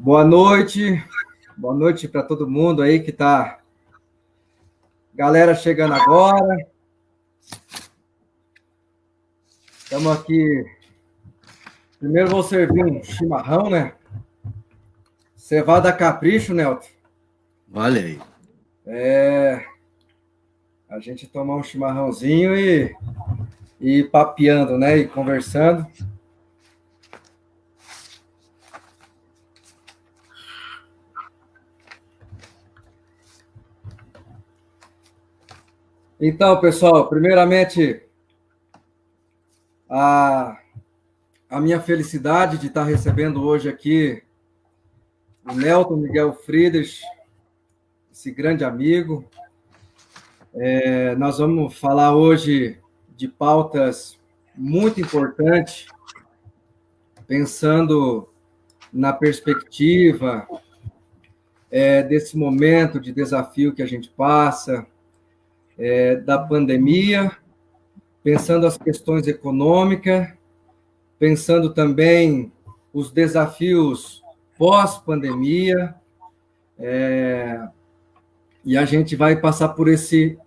Boa noite para todo mundo aí que tá. Galera chegando agora. Estamos aqui. Primeiro vou servir um chimarrão, né? Cevada Capricho, Nelton. Olha aí. A gente tomar um chimarrãozinho e papeando, né? E conversando. Então, pessoal, primeiramente, a minha felicidade de estar recebendo hoje aqui o Nelton Miguel Friedrich, esse grande amigo. Nós vamos falar hoje de pautas muito importantes, pensando na perspectiva desse momento de desafio que a gente passa, da pandemia, pensando as questões econômicas, pensando também os desafios pós-pandemia, e a gente vai passar por essas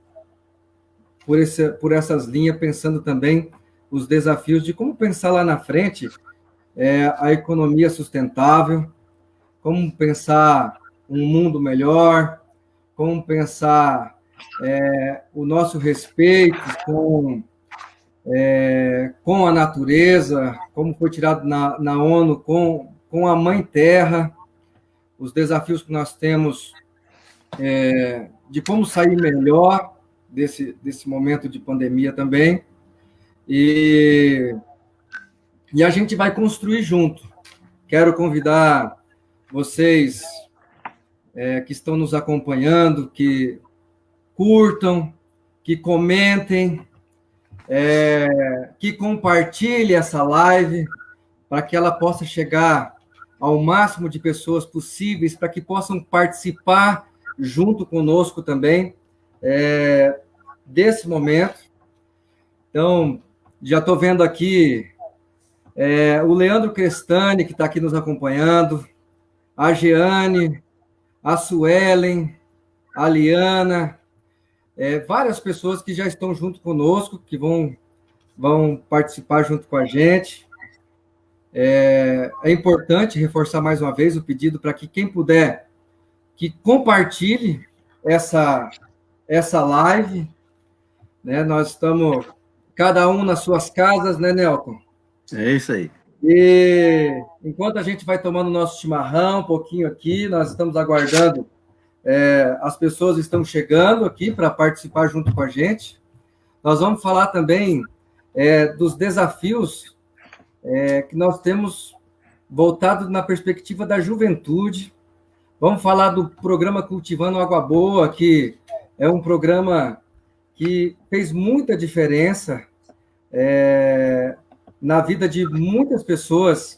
linhas, pensando também os desafios de como pensar lá na frente a economia sustentável, como pensar um mundo melhor, como pensar o nosso respeito com a natureza, como foi tirado na ONU com a Mãe Terra, os desafios que nós temos de como sair melhor desse momento de pandemia também. E a gente vai construir junto. Quero convidar vocês que estão nos acompanhando, que curtam, que comentem, que compartilhem essa live para que ela possa chegar ao máximo de pessoas possíveis, para que possam participar junto conosco também desse momento. Então, já estou vendo aqui o Leandro Crestani, que está aqui nos acompanhando, a Jeane, a Suelen, a Liana, várias pessoas que já estão junto conosco, que vão participar junto com a gente. É importante reforçar mais uma vez o pedido para que quem puder, que compartilhe essa live, né? Nós estamos, cada um nas suas casas, né, Nelton? É isso aí. E enquanto a gente vai tomando nosso chimarrão, um pouquinho aqui, nós estamos aguardando, as pessoas estão chegando aqui para participar junto com a gente. Nós vamos falar também dos desafios que nós temos voltado na perspectiva da juventude. Vamos falar do programa Cultivando Água Boa, que é um programa que fez muita diferença na vida de muitas pessoas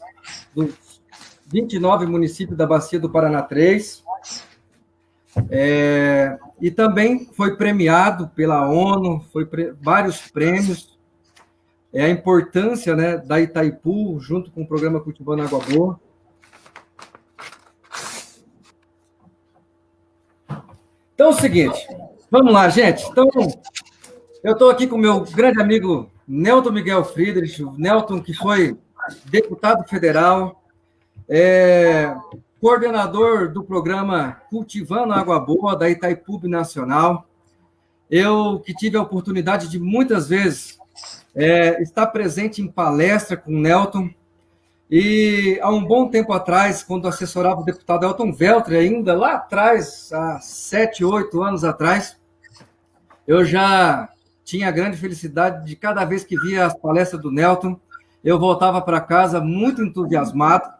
dos 29 municípios da Bacia do Paraná 3. E também foi premiado pela ONU, vários prêmios. A importância, né, da Itaipu, junto com o programa Cultivando Água Boa. Então é o seguinte, vamos lá, gente. Então, eu estou aqui com o meu grande amigo Nelton Miguel Friedrich, o Nelton, que foi deputado federal, coordenador do programa Cultivando Água Boa, da Itaipu Nacional. Eu que tive a oportunidade de, muitas vezes, estar presente em palestra com o Nelton, e há um bom tempo atrás, quando assessorava o deputado Elton Veltri, ainda lá atrás, há 7, 8 anos atrás, eu já tinha a grande felicidade de, cada vez que via as palestras do Nelton, eu voltava para casa muito entusiasmado,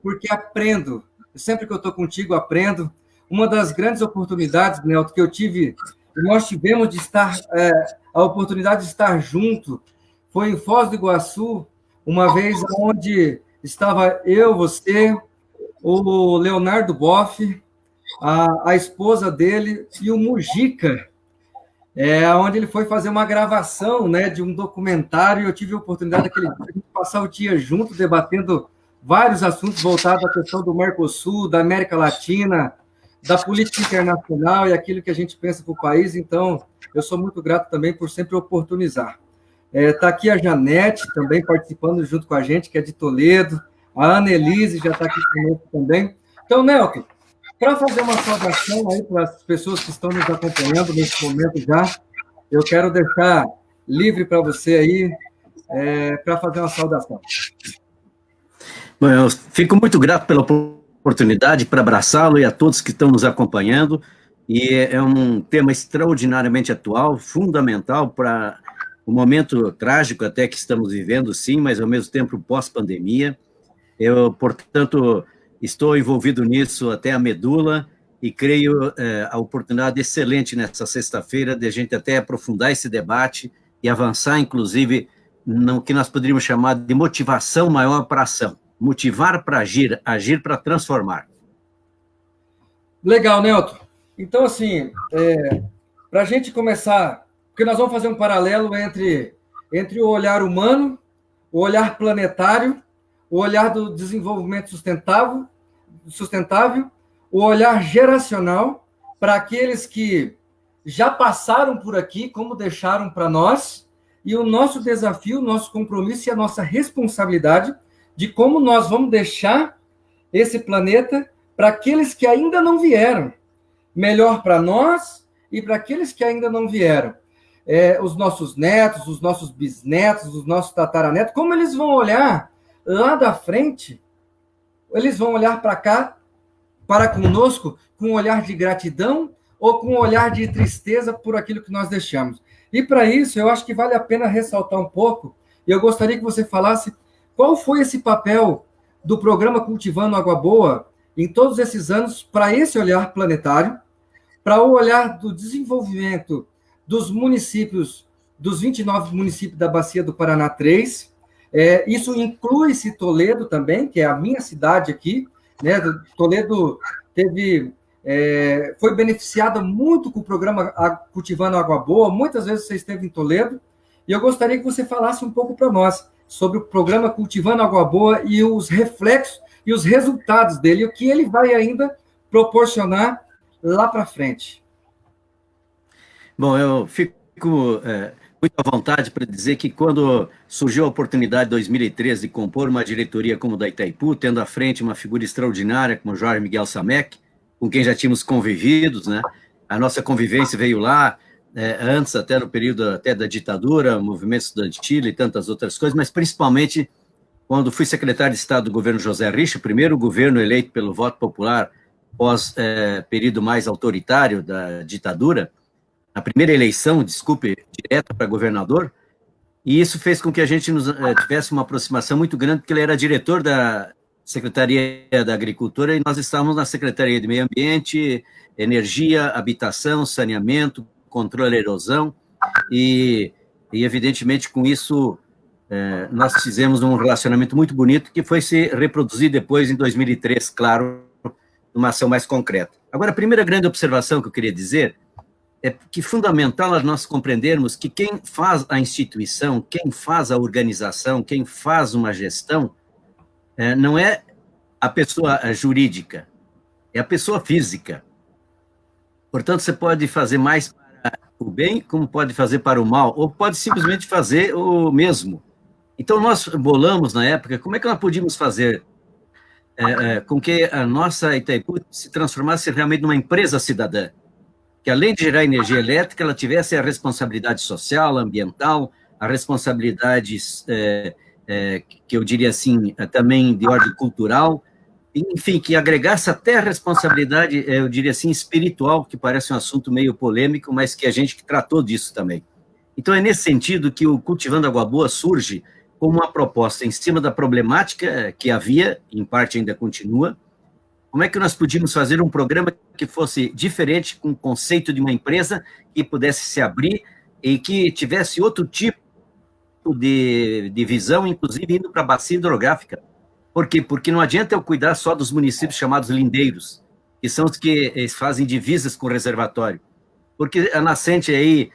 porque aprendo, sempre que eu estou contigo, aprendo. Uma das grandes oportunidades, Nelton, que eu tive, nós tivemos de estar, a oportunidade de estar junto, foi em Foz do Iguaçu, uma vez onde estava eu, você, o Leonardo Boff, a esposa dele e o Mujica, onde ele foi fazer uma gravação, né, de um documentário, e eu tive a oportunidade daquele dia de passar o dia junto, debatendo vários assuntos voltados à questão do Mercosul, da América Latina, da política internacional e aquilo que a gente pensa para o país. Então, eu sou muito grato também por sempre oportunizar. Está aqui a Janete também participando junto com a gente, que é de Toledo. A Annelise já está aqui conosco também. Então, Nelton, para fazer uma saudação aí para as pessoas que estão nos acompanhando nesse momento já, eu quero deixar livre para você aí, para fazer uma saudação. Bom, eu fico muito grato pela oportunidade para abraçá-lo e a todos que estão nos acompanhando, e é um tema extraordinariamente atual, fundamental para o momento trágico até que estamos vivendo, sim, mas ao mesmo tempo pós-pandemia. Eu, portanto, estou envolvido nisso até a medula e creio a oportunidade excelente nessa sexta-feira de a gente até aprofundar esse debate e avançar, inclusive, no que nós poderíamos chamar de motivação maior para a ação. Motivar para agir, agir para transformar. Legal, Nelton. Então, assim, para a gente começar, porque nós vamos fazer um paralelo entre o olhar humano, o olhar planetário, o olhar do desenvolvimento sustentável, o olhar geracional para aqueles que já passaram por aqui, como deixaram para nós, e o nosso desafio, o nosso compromisso e a nossa responsabilidade de como nós vamos deixar esse planeta para aqueles que ainda não vieram. Melhor para nós e para aqueles que ainda não vieram. Os nossos netos, os nossos bisnetos, os nossos tataranetos, como eles vão olhar lá da frente, eles vão olhar para cá, para conosco, com um olhar de gratidão ou com um olhar de tristeza por aquilo que nós deixamos. E para isso, eu acho que vale a pena ressaltar um pouco, e eu gostaria que você falasse qual foi esse papel do programa Cultivando Água Boa em todos esses anos para esse olhar planetário, para o olhar do desenvolvimento dos municípios, dos 29 municípios da Bacia do Paraná 3. Isso inclui-se Toledo também, que é a minha cidade aqui, né? Toledo foi beneficiada muito com o programa Cultivando Água Boa, muitas vezes você esteve em Toledo, e eu gostaria que você falasse um pouco para nós sobre o programa Cultivando Água Boa e os reflexos e os resultados dele, e o que ele vai ainda proporcionar lá para frente. Bom, eu fico muito à vontade para dizer que quando surgiu a oportunidade em 2013 de compor uma diretoria como a da Itaipu, tendo à frente uma figura extraordinária como o Jorge Miguel Samek, com quem já tínhamos convivido, né? A nossa convivência veio lá, antes até no período até da ditadura, movimento estudantil e tantas outras coisas, mas principalmente quando fui secretário de Estado do governo José Richa, o primeiro governo eleito pelo voto popular pós período mais autoritário da ditadura, a primeira eleição, direta para governador, e isso fez com que a gente tivesse uma aproximação muito grande, porque ele era diretor da Secretaria da Agricultura e nós estávamos na Secretaria de Meio Ambiente, Energia, Habitação, Saneamento, Controle da Erosão, e evidentemente com isso nós fizemos um relacionamento muito bonito que foi se reproduzir depois em 2003, claro, numa ação mais concreta. Agora, a primeira grande observação que eu queria dizer é que é fundamental nós compreendermos que quem faz a instituição, quem faz a organização, quem faz uma gestão, não é a pessoa jurídica, é a pessoa física. Portanto, você pode fazer mais para o bem, como pode fazer para o mal, ou pode simplesmente fazer o mesmo. Então, nós bolamos na época como é que nós podíamos fazer com que a nossa Itaipu se transformasse realmente numa empresa cidadã, que além de gerar energia elétrica, ela tivesse a responsabilidade social, ambiental, a responsabilidade, que eu diria assim, também de ordem cultural, enfim, que agregasse até a responsabilidade, eu diria assim, espiritual, que parece um assunto meio polêmico, mas que a gente tratou disso também. Então, é nesse sentido que o Cultivando Água Boa surge como uma proposta em cima da problemática que havia, em parte ainda continua. Como é que nós podíamos fazer um programa que fosse diferente, com o conceito de uma empresa que pudesse se abrir e que tivesse outro tipo de visão, inclusive indo para a bacia hidrográfica. Por quê? Porque não adianta eu cuidar só dos municípios chamados lindeiros, que são os que fazem divisas com o reservatório. Porque a nascente aí,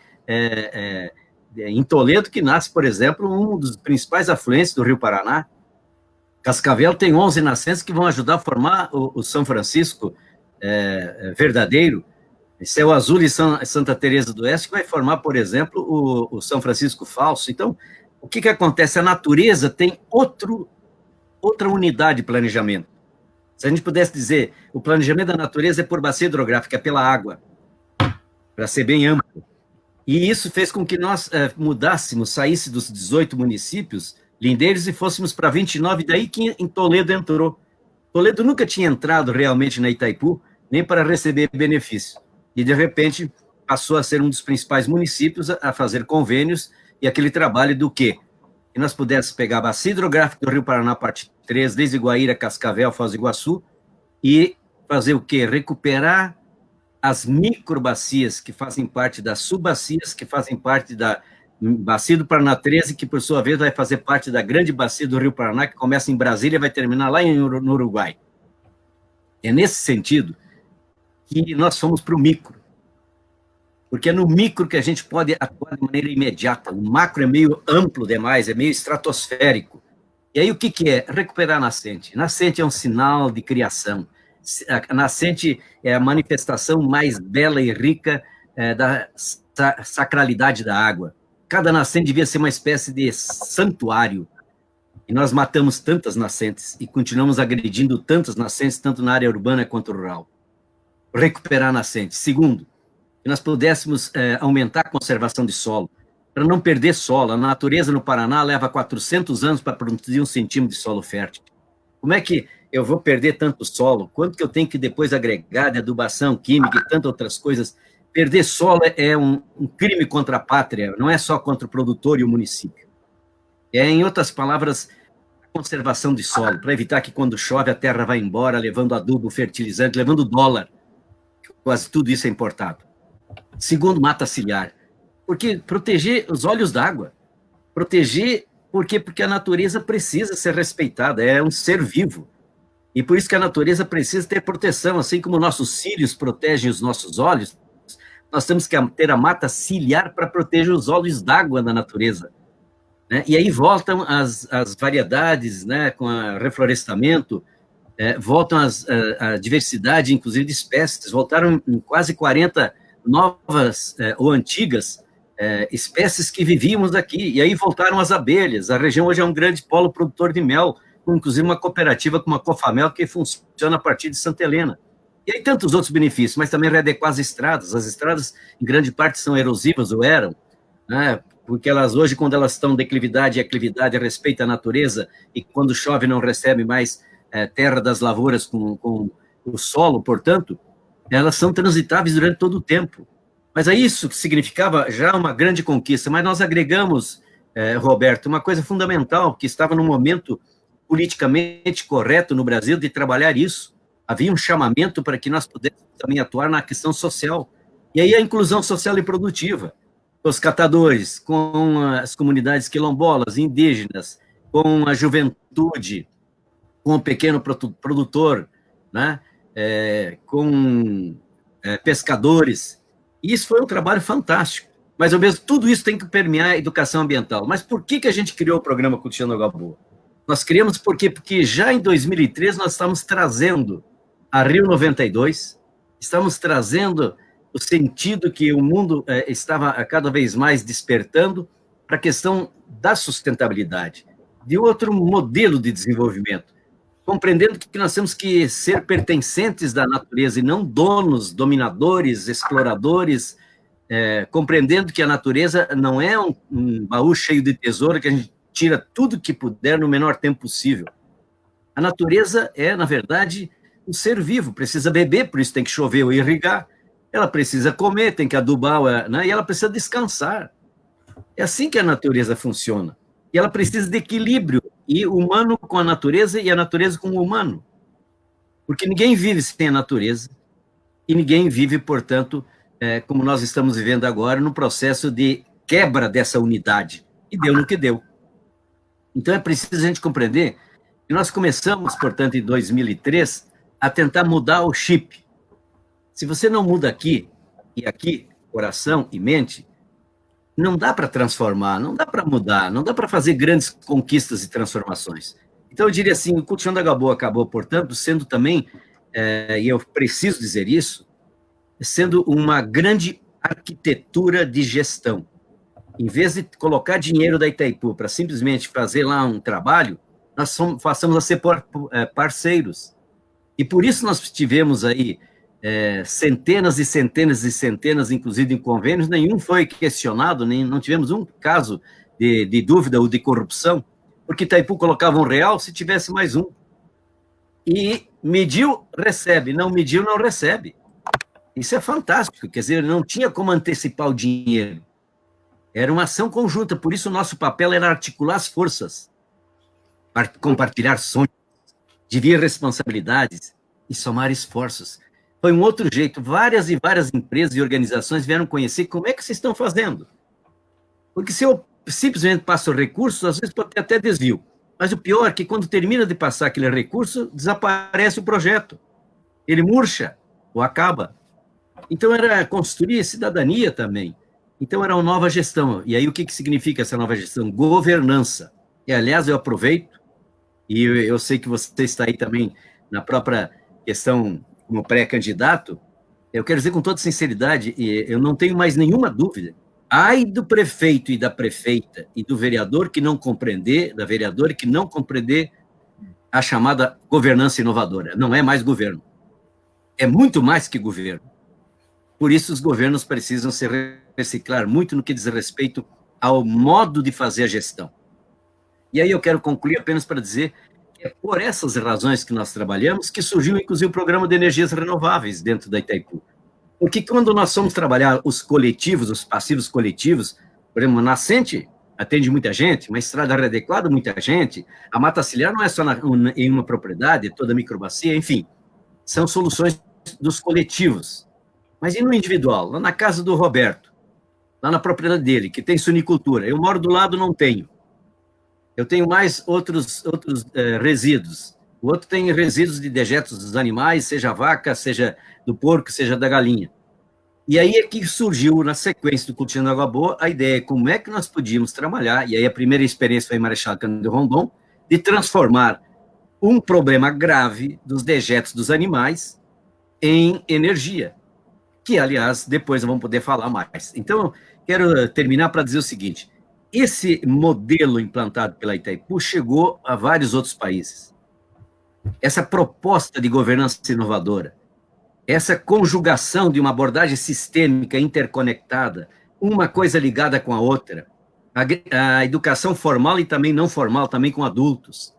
em Toledo, que nasce, por exemplo, um dos principais afluentes do Rio Paraná, Cascavel tem 11 nascentes que vão ajudar a formar o São Francisco verdadeiro. Céu Azul e Santa Teresa do Oeste, que vai formar, por exemplo, o São Francisco falso. Então, o que acontece? A natureza tem outra unidade de planejamento. Se a gente pudesse dizer, o planejamento da natureza é por bacia hidrográfica, é pela água, para ser bem amplo. E isso fez com que nós mudássemos, saísse dos 18 municípios lindeiros e fôssemos para 29, daí que em Toledo entrou. Toledo nunca tinha entrado realmente na Itaipu, nem para receber benefício. E, de repente, passou a ser um dos principais municípios a fazer convênios e aquele trabalho do quê? Que nós pudéssemos pegar a bacia hidrográfica do Rio Paraná, parte 3, desde Guaíra, Cascavel, Foz do Iguaçu, e fazer o quê? Recuperar as microbacias que fazem parte das subbacias, que fazem parte da bacia do Paraná 13, que, por sua vez, vai fazer parte da grande bacia do Rio Paraná, que começa em Brasília e vai terminar lá no Uruguai. É nesse sentido que nós fomos para o micro. Porque é no micro que a gente pode atuar de maneira imediata. O macro é meio amplo demais, é meio estratosférico. E aí o que é? Recuperar a nascente. Nascente é um sinal de criação. A nascente é a manifestação mais bela e rica da sacralidade da água. Cada nascente devia ser uma espécie de santuário. E nós matamos tantas nascentes e continuamos agredindo tantas nascentes, tanto na área urbana quanto rural. Recuperar a nascente. Segundo, que nós pudéssemos aumentar a conservação de solo, para não perder solo. A natureza no Paraná leva 400 anos para produzir 1 centímetro de solo fértil. Como é que eu vou perder tanto solo? Quanto que eu tenho que depois agregar de adubação química e tantas outras coisas? Perder solo é um crime contra a pátria, não é só contra o produtor e o município. É, em outras palavras, a conservação de solo, para evitar que quando chove a terra vá embora, levando adubo, fertilizante, levando dólar. Quase tudo isso é importado. Segundo, mata ciliar. Porque proteger os olhos d'água. Proteger, por quê? Porque a natureza precisa ser respeitada, é um ser vivo. E por isso que a natureza precisa ter proteção, assim como nossos cílios protegem os nossos olhos, nós temos que ter a mata ciliar para proteger os olhos d'água da natureza. Né? E aí voltam as variedades, né, com o reflorestamento, voltam a diversidade, inclusive, de espécies. Voltaram em quase 40 novas ou antigas espécies que vivíamos aqui. E aí voltaram as abelhas. A região hoje é um grande polo produtor de mel, com, inclusive, uma cooperativa como a Cofamel, que funciona a partir de Santa Helena. E aí tantos outros benefícios, mas também readequar as estradas. As estradas, em grande parte, são erosivas, ou eram, né? Porque elas hoje, quando elas estão em declividade, e aclividade respeita a natureza, e quando chove não recebe mais terra das lavouras com o solo, portanto, elas são transitáveis durante todo o tempo. Mas é isso que significava já uma grande conquista. Mas nós agregamos, Roberto, uma coisa fundamental, que estava num momento politicamente correto no Brasil de trabalhar isso. Havia um chamamento para que nós pudéssemos também atuar na questão social. E aí a inclusão social e produtiva. Os catadores, com as comunidades quilombolas, indígenas, com a juventude, com o pequeno produtor, né? Com pescadores. E isso foi um trabalho fantástico. Mas, ao mesmo tudo isso tem que permear a educação ambiental. Mas por que a gente criou o programa Cultivando Água Boa? Nós criamos porque já em 2003 nós estávamos trazendo a Rio 92, estamos trazendo o sentido que o mundo estava cada vez mais despertando para a questão da sustentabilidade, de outro modelo de desenvolvimento, compreendendo que nós temos que ser pertencentes da natureza e não donos, dominadores, exploradores, compreendendo que a natureza não é um baú cheio de tesouro que a gente tira tudo que puder no menor tempo possível. A natureza é, na verdade, um ser vivo, precisa beber, por isso tem que chover ou irrigar, ela precisa comer, tem que adubar, né? E ela precisa descansar. É assim que a natureza funciona. E ela precisa de equilíbrio, e o humano com a natureza e a natureza com o humano. Porque ninguém vive sem a natureza, e ninguém vive, portanto, como nós estamos vivendo agora, no processo de quebra dessa unidade. E deu no que deu. Então é preciso a gente compreender que nós começamos, portanto, em 2003, a tentar mudar o chip. Se você não muda aqui, e aqui, coração e mente, não dá para transformar, não dá para mudar, não dá para fazer grandes conquistas e transformações. Então, eu diria assim, o Cultivando Água Boa acabou, portanto, sendo também, e eu preciso dizer isso, sendo uma grande arquitetura de gestão. Em vez de colocar dinheiro da Itaipu para simplesmente fazer lá um trabalho, nós passamos a ser parceiros. E por isso nós tivemos aí centenas e centenas e centenas, inclusive em convênios, nenhum foi questionado, nem, não tivemos um caso de dúvida ou de corrupção, porque Itaipu colocava R$ 1 se tivesse mais um. E mediu, recebe, não mediu, não recebe. Isso é fantástico, quer dizer, não tinha como antecipar o dinheiro. Era uma ação conjunta, por isso o nosso papel era articular as forças, compartilhar sonhos, dividir responsabilidades e somar esforços. Foi um outro jeito. Várias e várias empresas e organizações vieram conhecer como é que vocês estão fazendo. Porque se eu simplesmente passo recursos, às vezes pode ter até desvio. Mas o pior é que quando termina de passar aquele recurso, desaparece o projeto. Ele murcha ou acaba. Então era construir cidadania também. Então era uma nova gestão. E aí o que significa essa nova gestão? Governança. E, aliás, eu aproveito, e eu sei que você está aí também na própria questão como pré-candidato, eu quero dizer com toda sinceridade, eu não tenho mais nenhuma dúvida. Ai do prefeito e da prefeita e do vereador que não compreender, da vereadora que não compreender a chamada governança inovadora. Não é mais governo. É muito mais que governo. Por isso, os governos precisam se reciclar muito no que diz respeito ao modo de fazer a gestão. E aí eu quero concluir apenas para dizer que é por essas razões que nós trabalhamos que surgiu, inclusive, o programa de energias renováveis dentro da Itaipu. Porque quando nós fomos trabalhar os coletivos, os passivos coletivos, por exemplo, a nascente atende muita gente, uma estrada adequada, muita gente, a mata ciliar não é só em uma propriedade, é toda a microbacia, enfim, são soluções dos coletivos. Mas e no individual? Lá na casa do Roberto, lá na propriedade dele, que tem sunicultura. Eu moro do lado, não tenho. Eu tenho mais outros resíduos. O outro tem resíduos de dejetos dos animais, seja a vaca, seja do porco, seja da galinha. E aí é que surgiu, na sequência do Cultivando Água Boa, a ideia de como é que nós podíamos trabalhar, e aí a primeira experiência foi em Marechal Cândido Rondon, de transformar um problema grave dos dejetos dos animais em energia, que, aliás, depois vamos poder falar mais. Então, quero terminar para dizer o seguinte, esse modelo implantado pela Itaipu chegou a vários outros países. Essa proposta de governança inovadora, essa conjugação de uma abordagem sistêmica interconectada, uma coisa ligada com a outra, a educação formal e também não formal, também com adultos,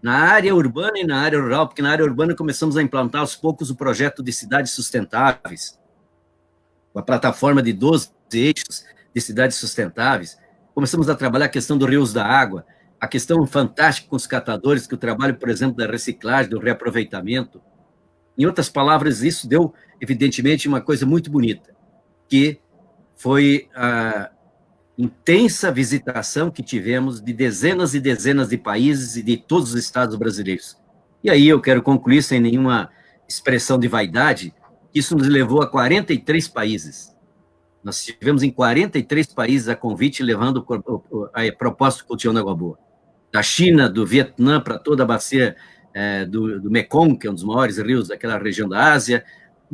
na área urbana e na área rural, porque na área urbana começamos a implantar aos poucos o projeto de cidades sustentáveis, a plataforma de 12 eixos de cidades sustentáveis, começamos a trabalhar a questão dos rios da água, a questão fantástica com os catadores, que o trabalho, por exemplo, da reciclagem, do reaproveitamento. Em outras palavras, isso deu, evidentemente, uma coisa muito bonita, que foi a intensa visitação que tivemos de dezenas e dezenas de países e de todos os estados brasileiros. E aí eu quero concluir, sem nenhuma expressão de vaidade, que isso nos levou a 43 países. Nós estivemos em 43 países a convite, levando a proposta do Cultivando Água Boa. Da China, do Vietnã, para toda a bacia do Mekong, que é um dos maiores rios daquela região da Ásia.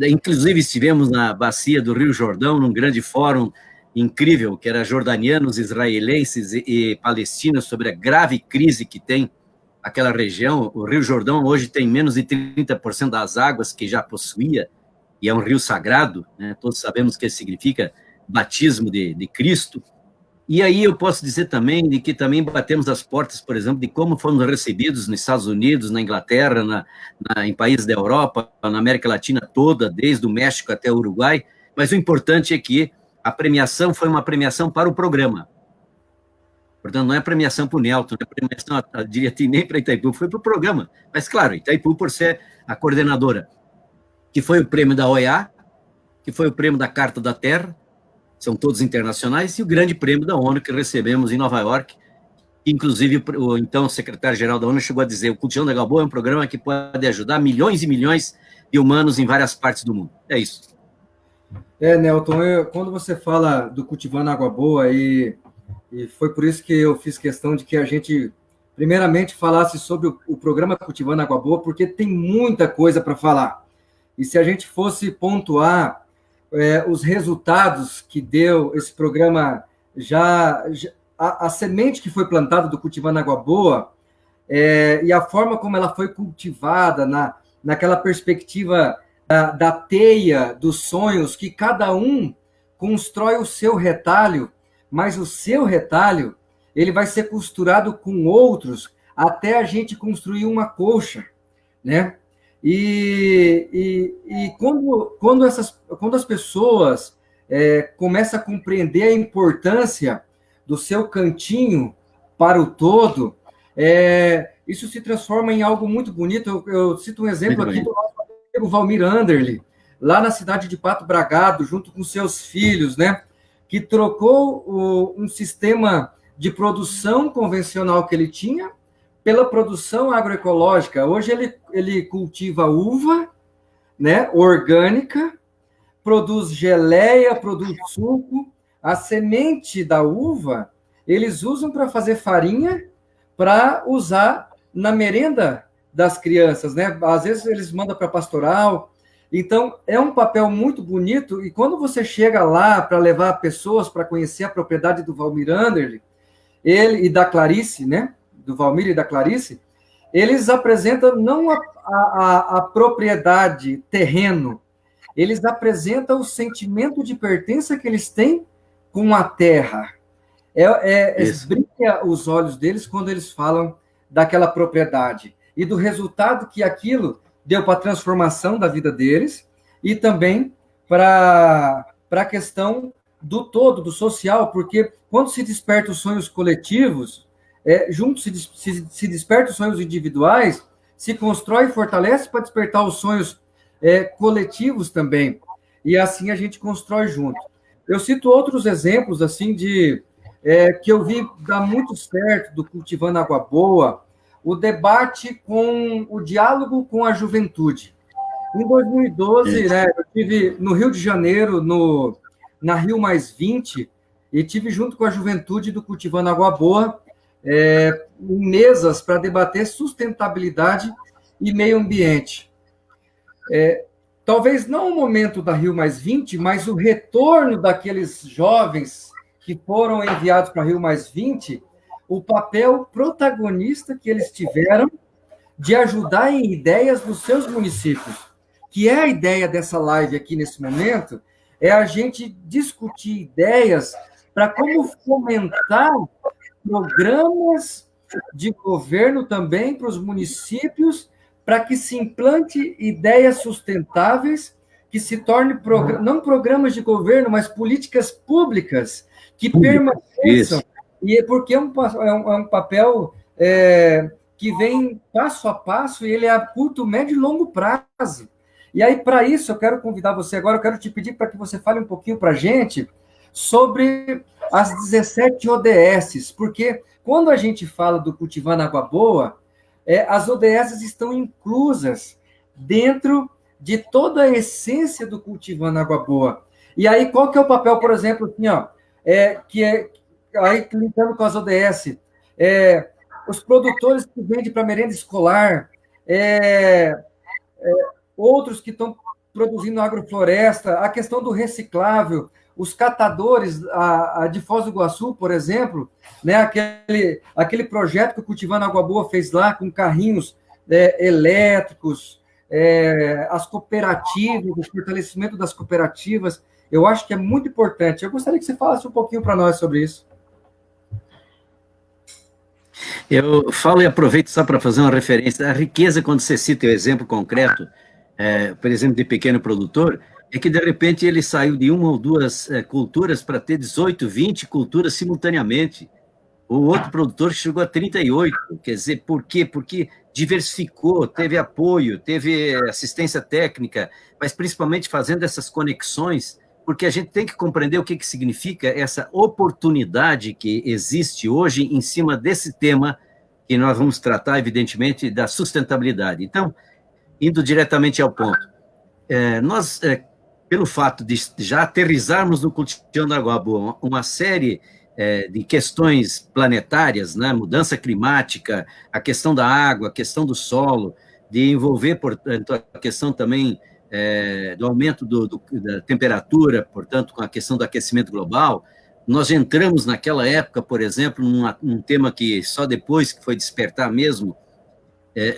Inclusive, estivemos na bacia do Rio Jordão, num grande fórum incrível, que era jordanianos, israelenses e palestinos, sobre a grave crise que tem aquela região. O Rio Jordão hoje tem menos de 30% das águas que já possuía, e é um rio sagrado, né? Todos sabemos o que significa batismo de Cristo. E aí eu posso dizer também de que também batemos as portas, por exemplo, de como fomos recebidos nos Estados Unidos, na Inglaterra, em países da Europa, na América Latina toda, desde o México até o Uruguai, mas o importante é que a premiação foi uma premiação para o programa. Portanto, não é premiação para o Nelton, não é premiação, eu diria, nem para Itaipu, foi para o programa. Mas, claro, Itaipu por ser a coordenadora, que foi o prêmio da OEA, que foi o prêmio da Carta da Terra, são todos internacionais, e o grande prêmio da ONU que recebemos em Nova York, inclusive o então secretário-geral da ONU chegou a dizer, o Cultivando Água Boa é um programa que pode ajudar milhões e milhões de humanos em várias partes do mundo. É isso. Nelton, quando você fala do Cultivando Água Boa, e foi por isso que eu fiz questão de que a gente primeiramente falasse sobre o programa Cultivando Água Boa, porque tem muita coisa para falar. E se a gente fosse pontuar os resultados que deu esse programa, a semente que foi plantada do Cultivando Água Boa, e a forma como ela foi cultivada naquela perspectiva da teia dos sonhos, que cada um constrói o seu retalho, mas o seu retalho ele vai ser costurado com outros até a gente construir uma colcha, né? E quando as pessoas começam a compreender a importância do seu cantinho para o todo, isso se transforma em algo muito bonito. Eu cito um exemplo aqui do nosso amigo Valmir Anderle, lá na cidade de Pato Bragado, junto com seus filhos, né? Que trocou um sistema de produção convencional que ele tinha pela produção agroecológica. Hoje ele cultiva uva, né, orgânica, produz geleia, produz suco. A semente da uva, eles usam para fazer farinha, para usar na merenda das crianças, né? Às vezes eles mandam para pastoral. Então, é um papel muito bonito, e quando você chega lá para levar pessoas para conhecer a propriedade do Valmir Anderle, ele e da Clarice, né? Do Valmir e da Clarice, eles apresentam não a propriedade, terreno, eles apresentam o sentimento de pertença que eles têm com a terra. Brilha os olhos deles quando eles falam daquela propriedade e do resultado que aquilo deu para a transformação da vida deles e também para a questão do todo, do social, porque quando se desperta os sonhos coletivos, junto se desperta os sonhos individuais, se constrói e fortalece para despertar os sonhos coletivos também. E assim a gente constrói junto. Eu cito outros exemplos assim que eu vi dar muito certo do Cultivando Água Boa, o debate o diálogo com a juventude. Em 2012, né, eu estive no Rio de Janeiro, na Rio Mais 20, e tive junto com a juventude do Cultivando Água Boa, em mesas para debater sustentabilidade e meio ambiente. Talvez não o momento da Rio Mais 20, mas o retorno daqueles jovens que foram enviados para Rio Mais 20, o papel protagonista que eles tiveram de ajudar em ideias dos seus municípios, que é a ideia dessa live aqui nesse momento, é a gente discutir ideias para como fomentar programas de governo também para os municípios, para que se implante ideias sustentáveis, que se torne não programas de governo, mas políticas públicas que permaneçam. E porque é um papel que vem passo a passo e ele é a curto, médio e longo prazo. E aí, para isso, eu quero convidar você agora, eu quero te pedir para que você fale um pouquinho para a gente sobre as 17 ODSs, porque quando a gente fala do Cultivando Água Boa, as ODSs estão inclusas dentro de toda a essência do Cultivando Água Boa. E aí, qual que é o papel, por exemplo, assim, aí linkando com as ODS, os produtores que vendem para merenda escolar, outros que estão produzindo agrofloresta, a questão do reciclável, os catadores de Foz do Iguaçu, por exemplo, né, aquele projeto que o Cultivando Água Boa fez lá com carrinhos elétricos, as cooperativas, o fortalecimento das cooperativas, eu acho que é muito importante. Eu gostaria que você falasse um pouquinho para nós sobre isso. Eu falo e aproveito só para fazer uma referência. A riqueza, quando você cita o exemplo concreto, por exemplo, de pequeno produtor, é que, de repente, ele saiu de uma ou duas culturas para ter 18, 20 culturas simultaneamente. O outro produtor chegou a 38. Quer dizer, por quê? Porque diversificou, teve apoio, teve assistência técnica, mas principalmente fazendo essas conexões, porque a gente tem que compreender o que significa essa oportunidade que existe hoje em cima desse tema que nós vamos tratar, evidentemente, da sustentabilidade. Então, indo diretamente ao ponto, pelo fato de já aterrizarmos no Cultivando Água Boa uma série de questões planetárias, né, mudança climática, a questão da água, a questão do solo, de envolver, portanto, a questão também do aumento da temperatura, portanto, com a questão do aquecimento global. Nós entramos naquela época, por exemplo, num tema que só depois que foi despertar mesmo,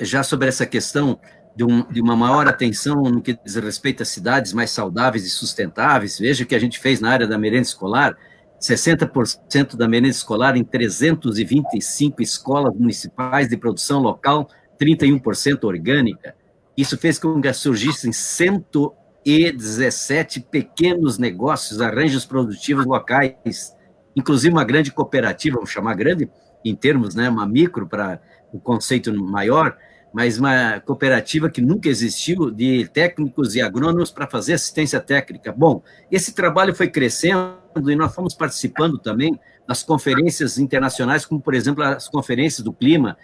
já sobre essa questão de uma maior atenção no que diz respeito a cidades mais saudáveis e sustentáveis. Veja o que a gente fez na área da merenda escolar, 60% da merenda escolar em 325 escolas municipais de produção local, 31% orgânica. Isso fez com que surgissem 117 pequenos negócios, arranjos produtivos locais, inclusive uma grande cooperativa, vamos chamar grande em termos, né, uma micro para o conceito maior, mas uma cooperativa que nunca existiu, de técnicos e agrônomos para fazer assistência técnica. Bom, esse trabalho foi crescendo e nós fomos participando também das conferências internacionais, como, por exemplo, as conferências do clima,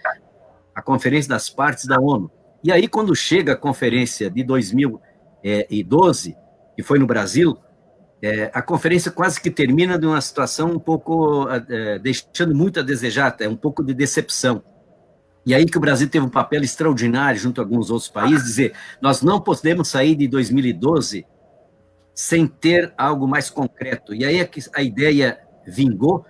a Conferência das Partes da ONU. E aí, quando chega a conferência de 2012, que foi no Brasil, a conferência quase que termina de uma situação um pouco, deixando muito a desejar, um pouco de decepção. E aí que o Brasil teve um papel extraordinário junto a alguns outros países, dizer, nós não podemos sair de 2012 sem ter algo mais concreto. E aí é que a ideia vingou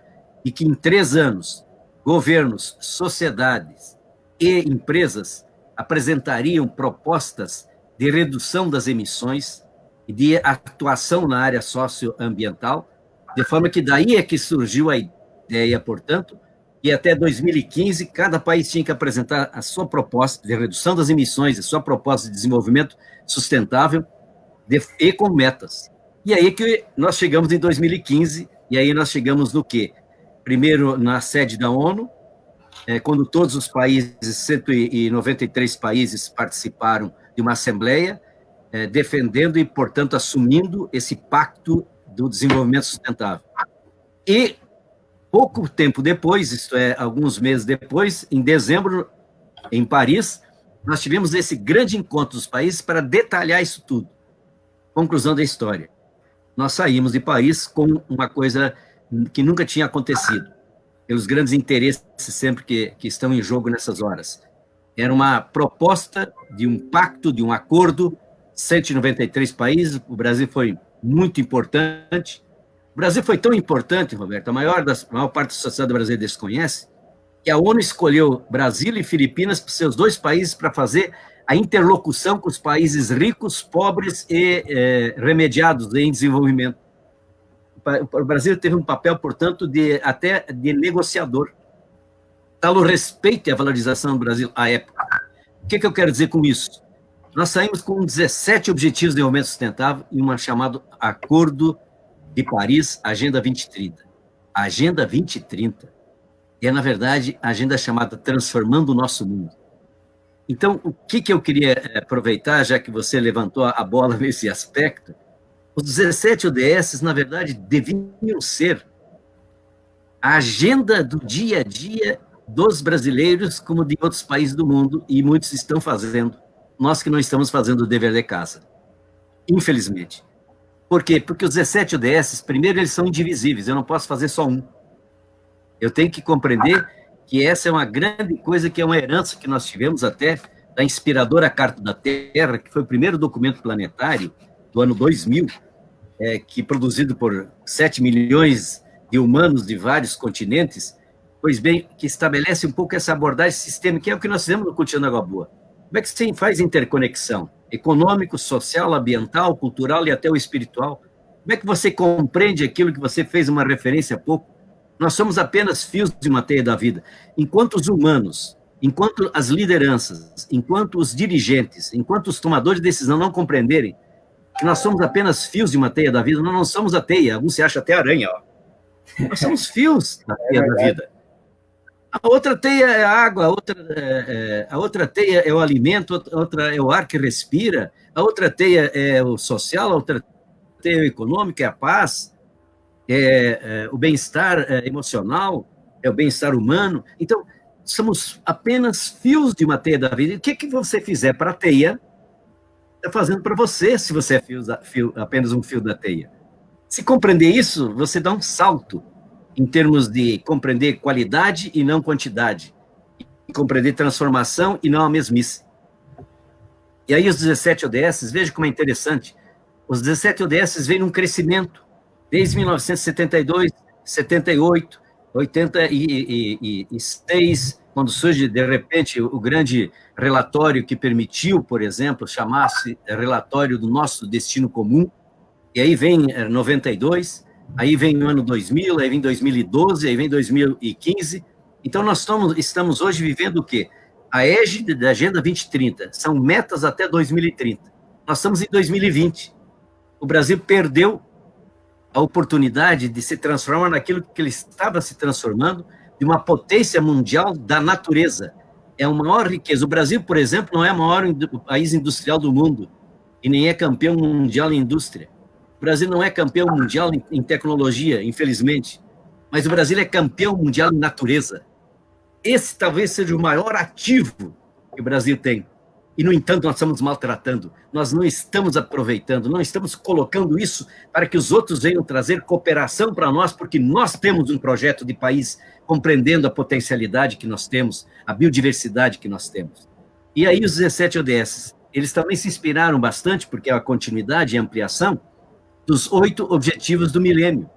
de que em 3 anos, governos, sociedades e empresas apresentariam propostas de redução das emissões e de atuação na área socioambiental, de forma que daí é que surgiu a ideia, portanto, e até 2015, cada país tinha que apresentar a sua proposta de redução das emissões, a sua proposta de desenvolvimento sustentável e com metas. E aí que nós chegamos em 2015, e aí nós chegamos no quê? Primeiro, na sede da ONU, quando todos os países, 193 países participaram de uma assembleia, defendendo e, portanto, assumindo esse pacto do desenvolvimento sustentável. E pouco tempo depois, isto é, alguns meses depois, em dezembro, em Paris, nós tivemos esse grande encontro dos países para detalhar isso tudo. Conclusão da história. Nós saímos de Paris com uma coisa que nunca tinha acontecido, pelos grandes interesses sempre que estão em jogo nessas horas. Era uma proposta de um pacto, de um acordo, 193 países, o Brasil foi muito importante. O Brasil foi tão importante, Roberto, a maior parte da sociedade brasileira desconhece, que a ONU escolheu Brasil e Filipinas para seus 2 países para fazer a interlocução com os países ricos, pobres e remediados em desenvolvimento. O Brasil teve um papel, portanto, até de negociador. Tal o respeito e a valorização do Brasil à época. O que eu quero dizer com isso? Nós saímos com 17 Objetivos de Desenvolvimento Sustentável e um chamado Acordo de Paris, Agenda 2030. A Agenda 2030 é, na verdade, a agenda chamada Transformando o Nosso Mundo. Então, o que eu queria aproveitar, já que você levantou a bola nesse aspecto, os 17 ODS, na verdade, deviam ser a agenda do dia a dia dos brasileiros, como de outros países do mundo, e muitos estão fazendo. Nós que não estamos fazendo o dever de casa, infelizmente. Por quê? Porque os 17 ODS, primeiro, eles são indivisíveis, eu não posso fazer só um. Eu tenho que compreender que essa é uma grande coisa, que é uma herança que nós tivemos até da inspiradora Carta da Terra, que foi o primeiro documento planetário do ano 2000, que produzido por 7 milhões de humanos de vários continentes, pois bem, que estabelece um pouco essa abordagem sistêmica, que é o que nós fizemos no Cultivando Água Boa. Como é que você faz interconexão? Econômico, social, ambiental, cultural e até o espiritual. Como é que você compreende aquilo que você fez uma referência há pouco? Nós somos apenas fios de uma teia da vida. Enquanto os humanos, enquanto as lideranças, enquanto os dirigentes, enquanto os tomadores de decisão não compreenderem que nós somos apenas fios de uma teia da vida, nós não somos a teia. Alguns se acham até aranha. Ó. Nós somos fios da teia da vida. A outra teia é a água, a outra teia é o alimento, a outra é o ar que respira, a outra teia é o social, a outra teia é o econômico, é a paz, é o bem-estar emocional, é o bem-estar humano. Então, somos apenas fios de uma teia da vida. E o que você fizer para a teia, está fazendo para você, se você é apenas um fio da teia. Se compreender isso, você dá um salto em termos de compreender qualidade e não quantidade, e compreender transformação e não a mesmice. E aí os 17 ODS, veja como é interessante, os 17 ODS vêm num crescimento, desde 1972, 78, 86, quando surge, de repente, o grande relatório que permitiu, por exemplo, chamar-se relatório do nosso destino comum, e aí vem 92, aí vem o ano 2000, aí vem 2012, aí vem 2015. Então, nós estamos hoje vivendo o quê? A égide da Agenda 2030, são metas até 2030. Nós estamos em 2020. O Brasil perdeu a oportunidade de se transformar naquilo que ele estava se transformando, de uma potência mundial da natureza. É a maior riqueza. O Brasil, por exemplo, não é o maior país industrial do mundo, e nem é campeão mundial em indústria. O Brasil não é campeão mundial em tecnologia, infelizmente, mas o Brasil é campeão mundial em natureza. Esse talvez seja o maior ativo que o Brasil tem. E, no entanto, nós estamos maltratando, nós não estamos aproveitando, não estamos colocando isso para que os outros venham trazer cooperação para nós, porque nós temos um projeto de país compreendendo a potencialidade que nós temos, a biodiversidade que nós temos. E aí os 17 ODS, eles também se inspiraram bastante, porque é a continuidade e ampliação dos 8 objetivos do milênio.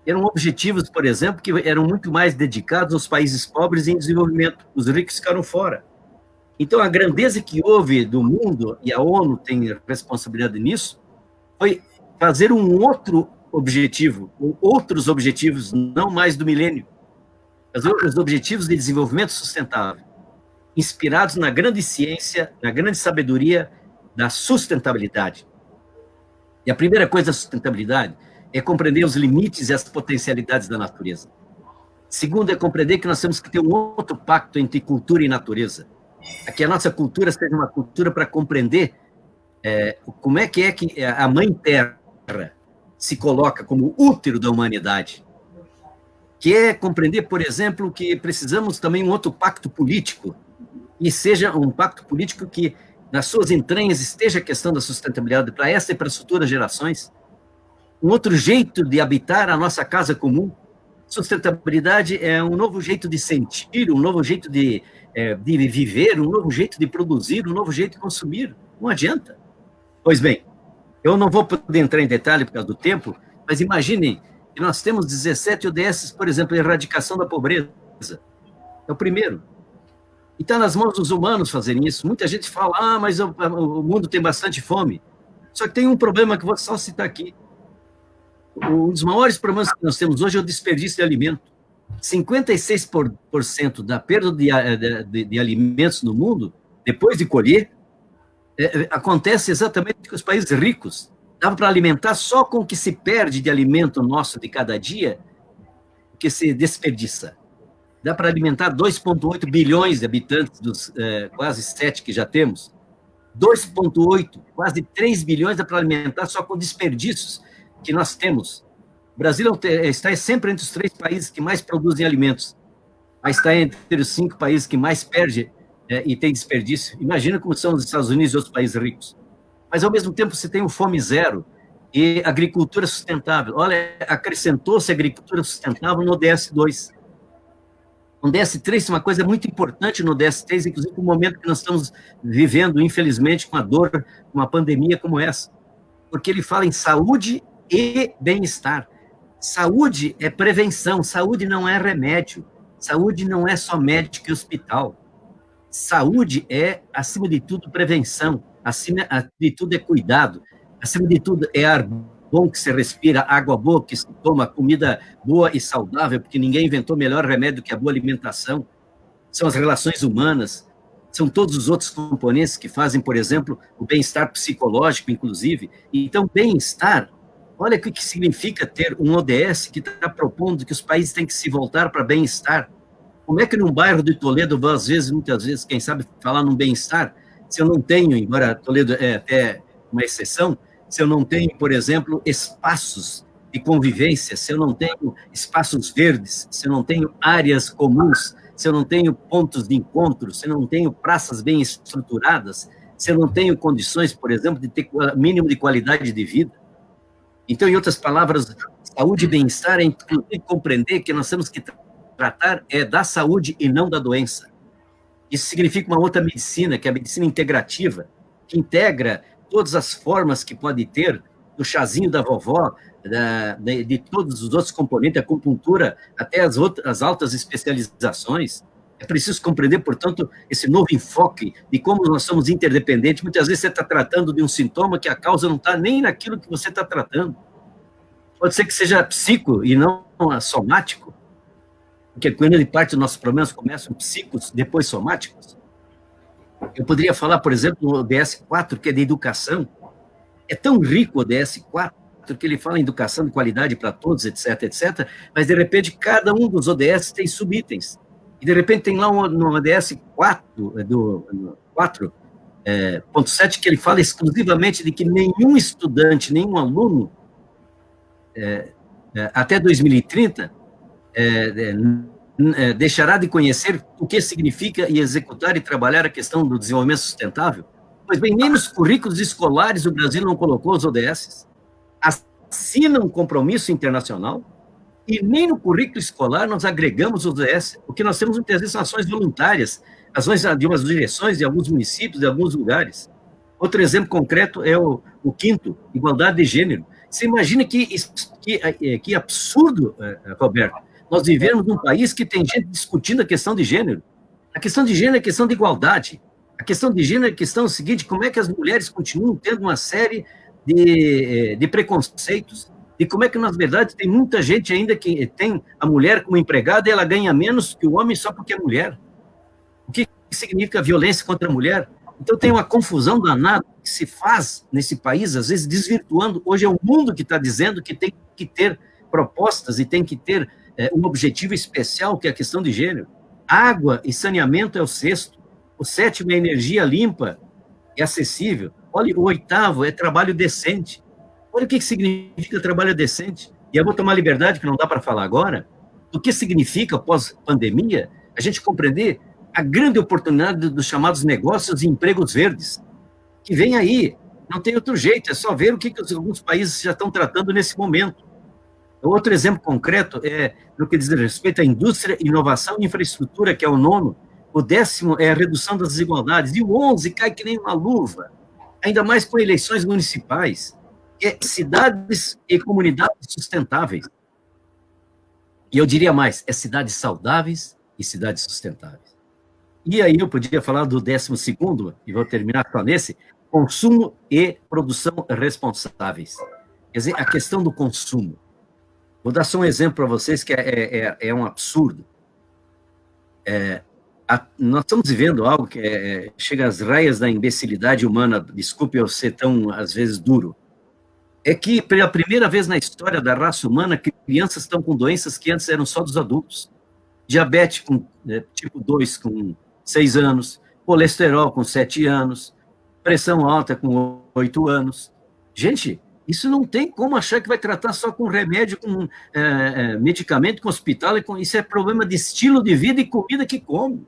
Eram objetivos, por exemplo, que eram muito mais dedicados aos países pobres em desenvolvimento. Os ricos ficaram fora. Então, a grandeza que houve do mundo, e a ONU tem responsabilidade nisso, foi fazer um outro objetivo, ou outros objetivos, não mais do milênio. Fazer os objetivos de desenvolvimento sustentável, inspirados na grande ciência, na grande sabedoria da sustentabilidade. E a primeira coisa da sustentabilidade é compreender os limites e as potencialidades da natureza. Segundo, é compreender que nós temos que ter um outro pacto entre cultura e natureza. Que a nossa cultura seja uma cultura para compreender como é que a Mãe Terra se coloca como útero da humanidade. Que é compreender, por exemplo, que precisamos também de um outro pacto político, e seja um pacto político que, nas suas entranhas, esteja a questão da sustentabilidade para essa e para as futuras gerações. Um outro jeito de habitar a nossa casa comum. Sustentabilidade é um novo jeito de sentir, um novo jeito de viver, um novo jeito de produzir, um novo jeito de consumir. Não adianta. Pois bem, eu não vou poder entrar em detalhe por causa do tempo, mas imaginem que nós temos 17 ODS, por exemplo, a erradicação da pobreza. É o primeiro. E está nas mãos dos humanos fazerem isso. Muita gente fala, mas o mundo tem bastante fome. Só que tem um problema que eu vou só citar aqui. Um dos maiores problemas que nós temos hoje é o desperdício de alimento. 56% da perda de alimentos no mundo, depois de colher, acontece exatamente com os países ricos. Dava para alimentar só com o que se perde de alimento nosso de cada dia, que se desperdiça. Dá para alimentar 2,8 bilhões de habitantes dos quase 7 que já temos. 2,8, quase 3 bilhões dá para alimentar só com desperdícios que nós temos. O Brasil está sempre entre os 3 países que mais produzem alimentos, mas está entre os 5 países que mais perdem e tem desperdício. Imagina como são os Estados Unidos e outros países ricos. Mas, ao mesmo tempo, você tem o fome zero e agricultura sustentável. Olha, acrescentou-se a agricultura sustentável no ODS2. No DS3, uma coisa muito importante no DS3, inclusive no momento que nós estamos vivendo, infelizmente, com a dor, uma pandemia como essa, porque ele fala em saúde e bem-estar. Saúde é prevenção, saúde não é remédio, saúde não é só médico e hospital. Saúde é, acima de tudo, prevenção, acima de tudo é cuidado, acima de tudo é ar bom que se respira, água boa que se toma, comida boa e saudável, porque ninguém inventou melhor remédio que a boa alimentação. São as relações humanas, são todos os outros componentes que fazem, por exemplo, o bem-estar psicológico, inclusive. Então, bem-estar, olha o que significa ter um ODS que está propondo que os países têm que se voltar para bem-estar. Como é que num bairro de Toledo, muitas vezes, quem sabe falar num bem-estar, se eu não tenho, embora Toledo é até uma exceção, se eu não tenho, por exemplo, espaços de convivência, se eu não tenho espaços verdes, se eu não tenho áreas comuns, se eu não tenho pontos de encontro, se eu não tenho praças bem estruturadas, se eu não tenho condições, por exemplo, de ter mínimo de qualidade de vida. Então, em outras palavras, saúde e bem-estar é inclusive compreender que nós temos que tratar da saúde e não da doença. Isso significa uma outra medicina, que é a medicina integrativa, que integra todas as formas que pode ter, do chazinho da vovó, de todos os outros componentes, a acupuntura, até as altas especializações. É preciso compreender, portanto, esse novo enfoque de como nós somos interdependentes. Muitas vezes você está tratando de um sintoma que a causa não está nem naquilo que você está tratando. Pode ser que seja psico e não somático, porque grande parte dos nossos problemas começam psicos, depois somáticos. Eu poderia falar, por exemplo, do ODS-4, que é de educação. É tão rico o ODS-4, que ele fala em educação de qualidade para todos, etc., etc., mas, de repente, cada um dos ODS tem subitens. E, de repente, tem lá no ODS 4.7, que ele fala exclusivamente de que nenhum estudante, nenhum aluno, até 2030, deixará de conhecer o que significa e executar e trabalhar a questão do desenvolvimento sustentável. Pois bem, nem nos currículos escolares o Brasil não colocou os ODS, assina um compromisso internacional, e nem no currículo escolar nós agregamos os ODS, porque nós temos muitas vezes ações voluntárias, ações de umas direções de alguns municípios, de alguns lugares. Outro exemplo concreto é o quinto, igualdade de gênero. Você imagina que absurdo, Roberto, nós vivemos num país que tem gente discutindo a questão de gênero. A questão de gênero é questão de igualdade. A questão de gênero é a questão seguinte: como é que as mulheres continuam tendo uma série de preconceitos, e como é que, na verdade, tem muita gente ainda que tem a mulher como empregada e ela ganha menos que o homem só porque é mulher. O que significa violência contra a mulher? Então, tem uma confusão danada que se faz nesse país, às vezes desvirtuando. Hoje é o mundo que está dizendo que tem que ter propostas e tem que ter um objetivo especial, que é a questão de gênero. Água e saneamento é o sexto. O sétimo é energia limpa e acessível. Olha, o oitavo é trabalho decente. Olha o que significa trabalho decente. E eu vou tomar liberdade, que não dá para falar agora, do que significa, pós-pandemia, a gente compreender a grande oportunidade dos chamados negócios e empregos verdes, que vem aí. Não tem outro jeito, é só ver o que alguns países já estão tratando nesse momento. Outro exemplo concreto é no que diz respeito à indústria, inovação e infraestrutura, que é o nono. O 10º é a redução das desigualdades. E o 11 cai que nem uma luva, ainda mais com eleições municipais, que é cidades e comunidades sustentáveis. E eu diria mais, é cidades saudáveis e cidades sustentáveis. E aí eu podia falar do 12º, e vou terminar só nesse, consumo e produção responsáveis. Quer dizer, a questão do consumo. Vou dar só um exemplo para vocês que é um absurdo. Nós estamos vivendo algo que chega às raias da imbecilidade humana, desculpe eu ser tão, às vezes, duro, é que, pela primeira vez na história da raça humana, crianças estão com doenças que antes eram só dos adultos. Diabetes tipo 2 com 6 anos, colesterol com 7 anos, pressão alta com 8 anos. Gente, isso não tem como achar que vai tratar só com remédio, com medicamento, com hospital. Isso é problema de estilo de vida e comida que come.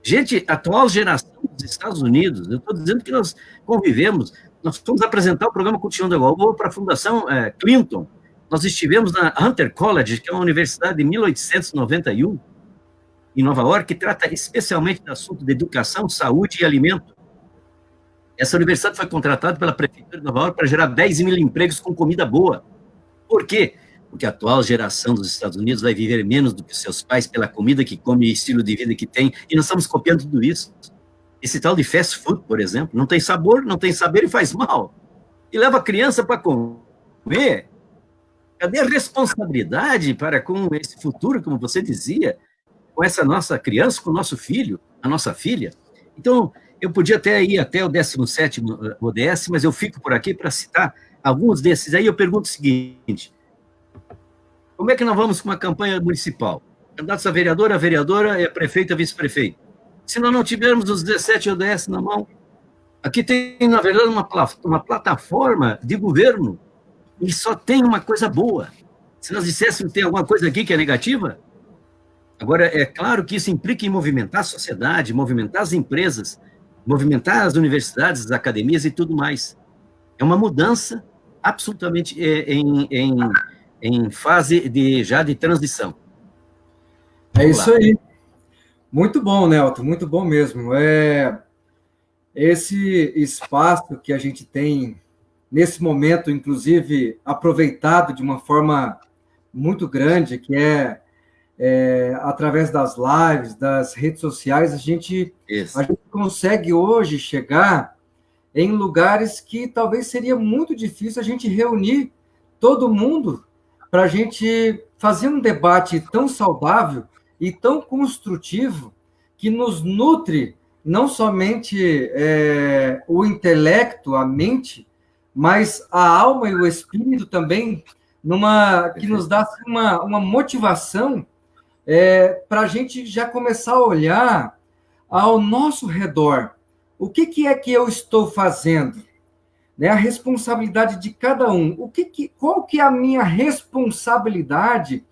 Gente, a atual geração dos Estados Unidos, eu estou dizendo que nós convivemos, nós fomos apresentar o programa Continuando Igual, vou para a Fundação Clinton, nós estivemos na Hunter College, que é uma universidade de 1891, em Nova York, que trata especialmente do assunto de educação, saúde e alimento. Essa universidade foi contratada pela Prefeitura de Nova York para gerar 10 mil empregos com comida boa. Por quê? Porque a atual geração dos Estados Unidos vai viver menos do que seus pais pela comida que come e estilo de vida que tem, e nós estamos copiando tudo isso. Esse tal de fast food, por exemplo, não tem sabor, não tem saber e faz mal. E leva a criança para comer. Cadê a responsabilidade para com esse futuro, como você dizia, com essa nossa criança, com o nosso filho, a nossa filha? Então, eu podia até ir até o 17º ODS, mas eu fico por aqui para citar alguns desses. Aí eu pergunto o seguinte: como é que nós vamos com uma campanha municipal? Candidatos a vereadora, prefeito, a vice-prefeito. Se nós não tivermos os 17 ODS na mão, aqui tem, na verdade, uma plataforma de governo e só tem uma coisa boa. Se nós disséssemos que tem alguma coisa aqui que é negativa, agora, é claro que isso implica em movimentar a sociedade, movimentar as empresas, movimentar as universidades, as academias e tudo mais. É uma mudança absolutamente em fase já de transição. É isso aí. Muito bom, Nelton, muito bom mesmo. Esse espaço que a gente tem nesse momento, inclusive, aproveitado de uma forma muito grande, que através das lives, das redes sociais, a gente consegue hoje chegar em lugares que talvez seria muito difícil a gente reunir todo mundo para a gente fazer um debate tão saudável e tão construtivo que nos nutre não somente o intelecto, a mente, mas a alma e o espírito também, que nos dá assim, uma motivação para a gente já começar a olhar ao nosso redor. O que é que eu estou fazendo? Né? A responsabilidade de cada um. Qual que é a minha responsabilidade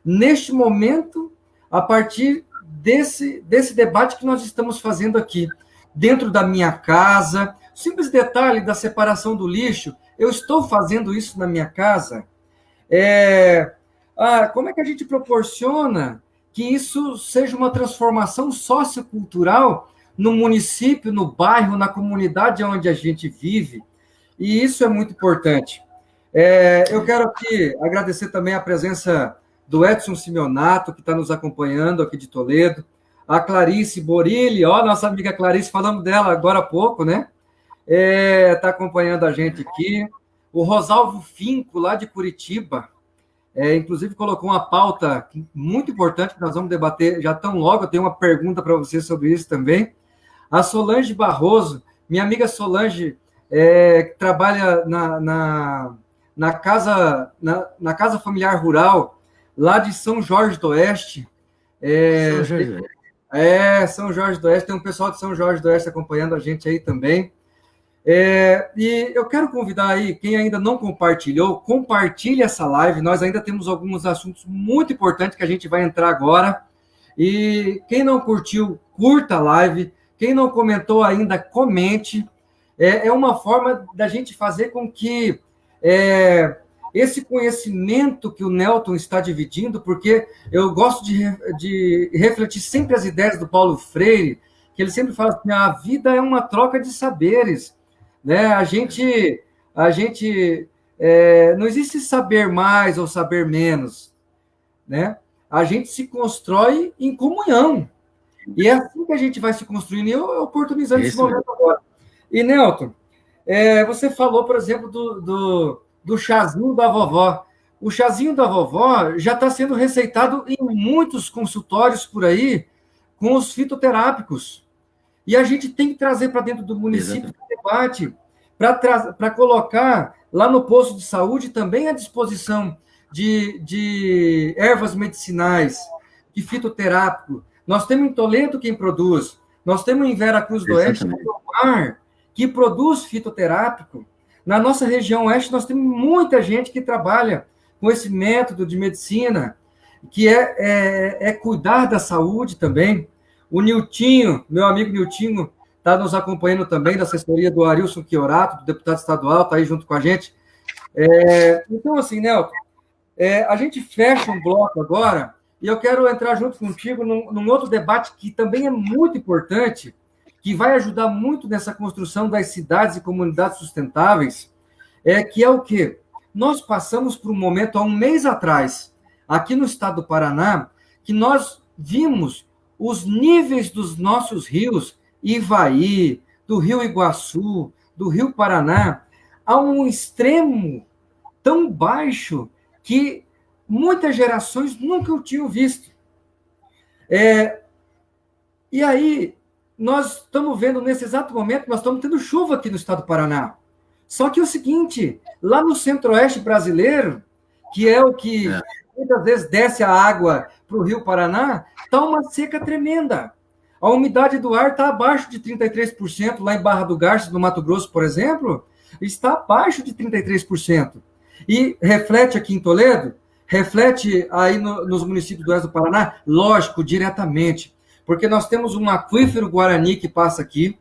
neste momento, a partir desse debate que nós estamos fazendo aqui, dentro da minha casa? Simples detalhe da separação do lixo, eu estou fazendo isso na minha casa? Como é que a gente proporciona que isso seja uma transformação sociocultural no município, no bairro, na comunidade onde a gente vive? E isso é muito importante. Eu quero aqui agradecer também a presença do Edson Simeonato, que está nos acompanhando aqui de Toledo, a Clarice Borilli, nossa amiga Clarice, falamos dela agora há pouco, né? Está acompanhando a gente aqui. O Rosalvo Finco, lá de Curitiba, inclusive colocou uma pauta muito importante que nós vamos debater já tão logo. Eu tenho uma pergunta para você sobre isso também. A Solange Barroso, minha amiga Solange, que trabalha na casa familiar rural, lá de São Jorge do Oeste. São Jorge do Oeste, tem um pessoal de São Jorge do Oeste acompanhando a gente aí também. E eu quero convidar aí, quem ainda não compartilhou, compartilhe essa live. Nós ainda temos alguns assuntos muito importantes que a gente vai entrar agora. E quem não curtiu, curta a live. Quem não comentou ainda, comente. É uma forma da gente fazer com que esse conhecimento que o Nelton está dividindo, porque eu gosto de refletir sempre as ideias do Paulo Freire, que ele sempre fala assim, a vida é uma troca de saberes. Né? A gente não existe saber mais ou saber menos, né? A gente se constrói em comunhão, e é assim que a gente vai se construindo, e eu oportunizando esse momento agora. E, Nelton, você falou, por exemplo, do chazinho da vovó. O chazinho da vovó já está sendo receitado em muitos consultórios por aí, com os fitoterápicos. E a gente tem que trazer para dentro do município o debate, para colocar lá no posto de saúde também à disposição de ervas medicinais, de fitoterápico. Nós temos em Toledo quem produz, nós temos em Vera Cruz do Oeste, que produz fitoterápico. Na nossa região oeste, nós temos muita gente que trabalha com esse método de medicina, que é cuidar da saúde também. O Niltinho, meu amigo Niltinho, está nos acompanhando também, da assessoria do Arilson Chiorato, do deputado estadual, está aí junto com a gente. Então, assim, Nelton, a gente fecha um bloco agora, e eu quero entrar junto contigo num outro debate que também é muito importante, que vai ajudar muito nessa construção das cidades e comunidades sustentáveis, que é o quê? Nós passamos por um momento, há um mês atrás, aqui no estado do Paraná, que nós vimos os níveis dos nossos rios, Ivaí, do Rio Iguaçu, do Rio Paraná, a um extremo tão baixo que muitas gerações nunca o tinham visto. E aí, nós estamos vendo, nesse exato momento, nós estamos tendo chuva aqui no estado do Paraná. Só que é o seguinte, lá no centro-oeste brasileiro, que é o que muitas vezes desce a água para o Rio Paraná, está uma seca tremenda. A umidade do ar está abaixo de 33%, lá em Barra do Garças, no Mato Grosso, por exemplo, está abaixo de 33%. E reflete aqui em Toledo, reflete aí nos municípios do oeste do Paraná, lógico, diretamente, porque nós temos um aquífero Guarani que passa aqui,